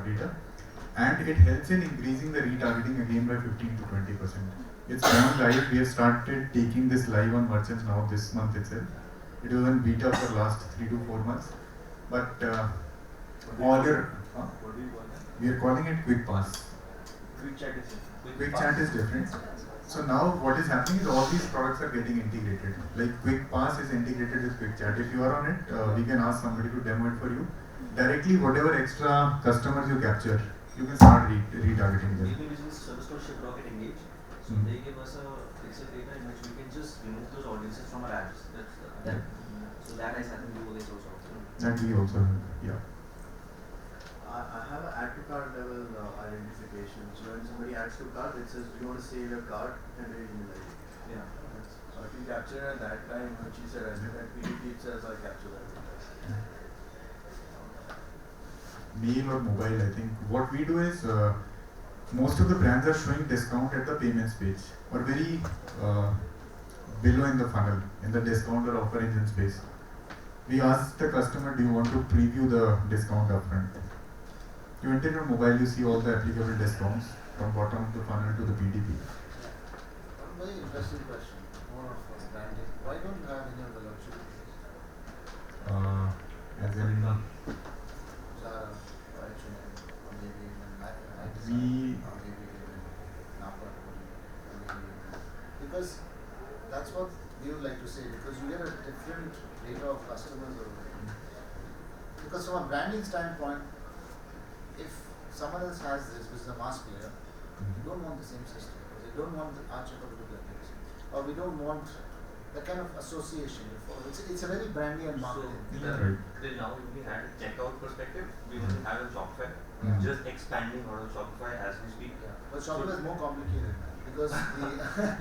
data, and it helps in increasing the retargeting again by 15 to 20%. It's gone live. We have started taking this live on merchants now this month itself. It was in beta for last 3 to 4 months, but we are calling it Quick Pass. Quick chat is Quick chat is different. So now what is happening is all these products are getting integrated. Like Quick Pass is integrated with Quick Chat. If you are on it, we can ask somebody to demo it for you. Directly, whatever extra customers you capture, you can start retargeting them. We've been using this service called ShipRocket Engage. So they give us a pixel data in which we can just remove those audiences from our ads. So that has happened to you guys also. That we also have, yeah. I have an add to cart level identification. So when somebody adds to cart, it says, do you want to save your cart and your email ID? Yeah. So if you capture at that time, when she said, at PDP it says, I'll capture that. Mail or mobile, I think. What we do is, most of the brands are showing discount at the payments page, or very below in the funnel, in the discount or offer engine space. We ask the customer, do you want to preview the discount upfront? You enter your mobile, you see all the applicable discounts from bottom of the funnel to the PDP. Very interesting question. More of branding. Why don't you have any of the luxury? As in, Zara, H&M, or maybe even Adidas, We- or maybe even Napa, because that's what we would like to say, because you get a different data of customers over there. Because from a branding standpoint, if someone else has this, which is a mass player, we don't want the same system. We don't want the archetype to look like this. Or we don't want the kind of association. It's a very brandy and marketing. So, till now we only had a checkout perspective, we only had a Shopify, just expanding out of Shopify as we speak. Yeah. But Shopify is more complicated, man, because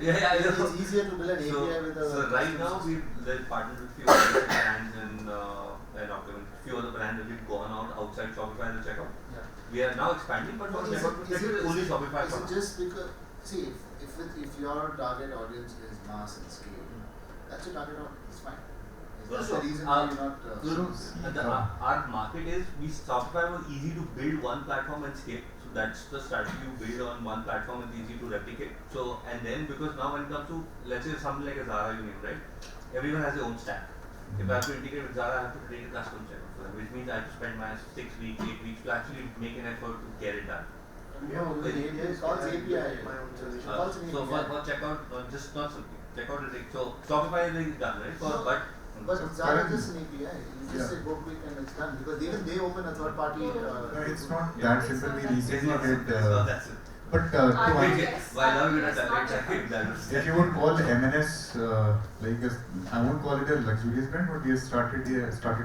it's easier to build an API with a... So right now we've partnered with few other brands and few other brands that we've gone out outside Shopify as a checkout. Yeah. We are now expanding, but from checkout perspective, only Shopify. Is it just because, see, if your target audience is mass and scale, that's your target audience, it's fine. That's the reason why you're not... Our market is, Shopify was easy to build one platform and scale. So that's the strategy you build on one platform, it's easy to replicate. So, and then because now when it comes to, let's say something like a Zara you name, right? Everyone has their own stack. If I have to integrate with Zara, I have to create a custom checkout for them, which means I have to spend my 6 weeks, 8 weeks to actually make an effort to get it done. No, the API, it's called API. So for checkout, just not something. Checkout is like, so Shopify is done, right? But Zara is just an API. You just say Gokwik and it's done, because even they open a third party. No, it's not that simple. We recently did. But if you would call M&S I won't call it a luxurious brand, but we have started to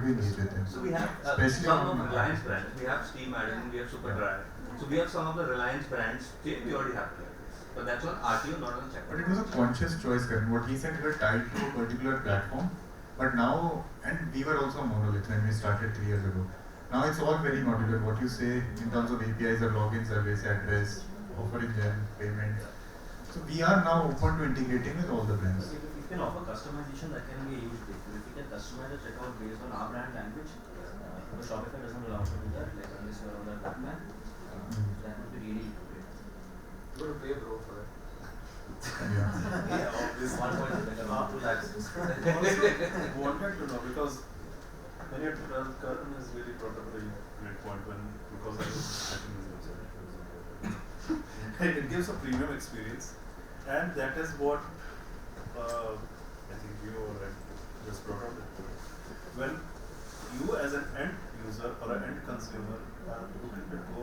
engage with them. So we have some of the Reliance brands. We have Steam Madden, we have Superdry. So we have some of the Reliance brands. We already have them. But that's on RTO, not on checkout. But it was a conscious choice, Karan. What he said, we were tied to a particular platform. But now, and we were also a monolith when we started 3 years ago. Now it's all very modular. What you say in terms of APIs or login service, address, offer engine, payment. So we are now open to integrating with all the brands. If you can offer customization, that can be a huge difference. If you can customize a checkout based on our brand language, but Shopify doesn't allow to do that, like unless you're on that plan, that would be really great. You're going to pay bro for it. Yeah, obviously. 1.2 lakhs. I wanted to know, because when you Karan is really brought up a very great point, because I was checking his website. It gives a premium experience, and that is what I think you just brought up. When you as an end user or an end consumer are looking to go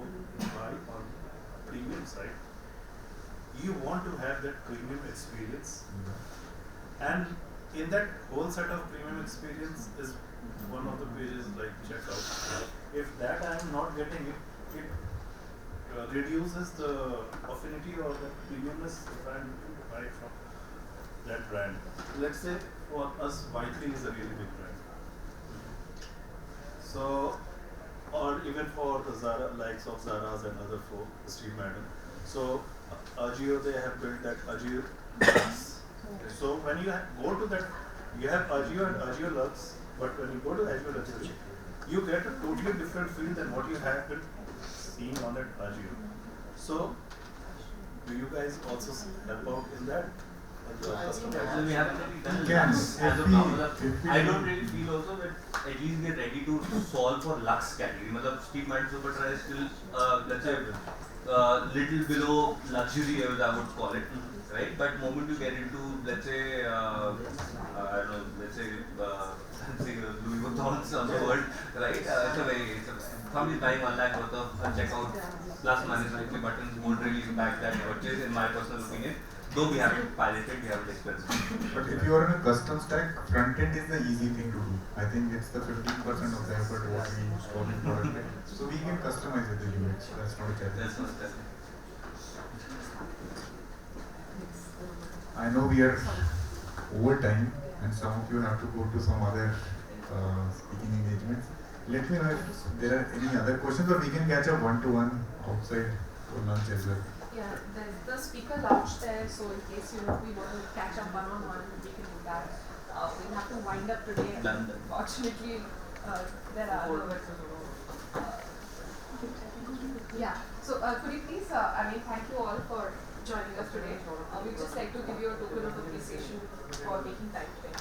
buy on premium side, you want to have that premium experience, and in that whole set of premium experience is one of the pages like checkout. If that I am not getting it, it reduces the affinity or the premiumness if I am looking to buy from that brand. Let's say for us, Y3 is a really big brand. So, or even for the Zara, likes of Zara's and other folk, Steve Madden. So, Agio, they have built that Agio Lux. So, when you go to that, you have Agio and Agio Lux, but when you go to Agio Lux, you get a totally different feel than what you have been seeing on that Agio. So, do you guys also help out in that? We haven't really done Lux as of now. I don't really feel also that at least we are ready to solve for Lux category. Steve Madden Superdry is still, let's say, little below luxury, as I would call it, right? But moment you get into, let's say, I don't know, let's say Louis Vuitton's of the world, right? Somebody's buying 1 lakh worth of checkout plus minus 90 buttons won't really impact that purchase, in my personal opinion. Though we haven't piloted, we haven't experienced. But if you are in a custom stack, front end is the easy thing to do. I think it's the 15% of the effort what we install in product line. So we can customize with the UX. That's not a challenge. That's not a challenge. I know we are over time and some of you have to go to some other speaking engagements. Let me know if there are any other questions, or we can catch up one-to-one outside for lunch as well. Yeah, there's the speaker lounge there, so in case we want to catch up one-on-one, we can do that. We have to wind up today. Fortunately, there are yeah. So could you please, thank you all for joining us today. We'd just like to give you a token of appreciation for taking time today.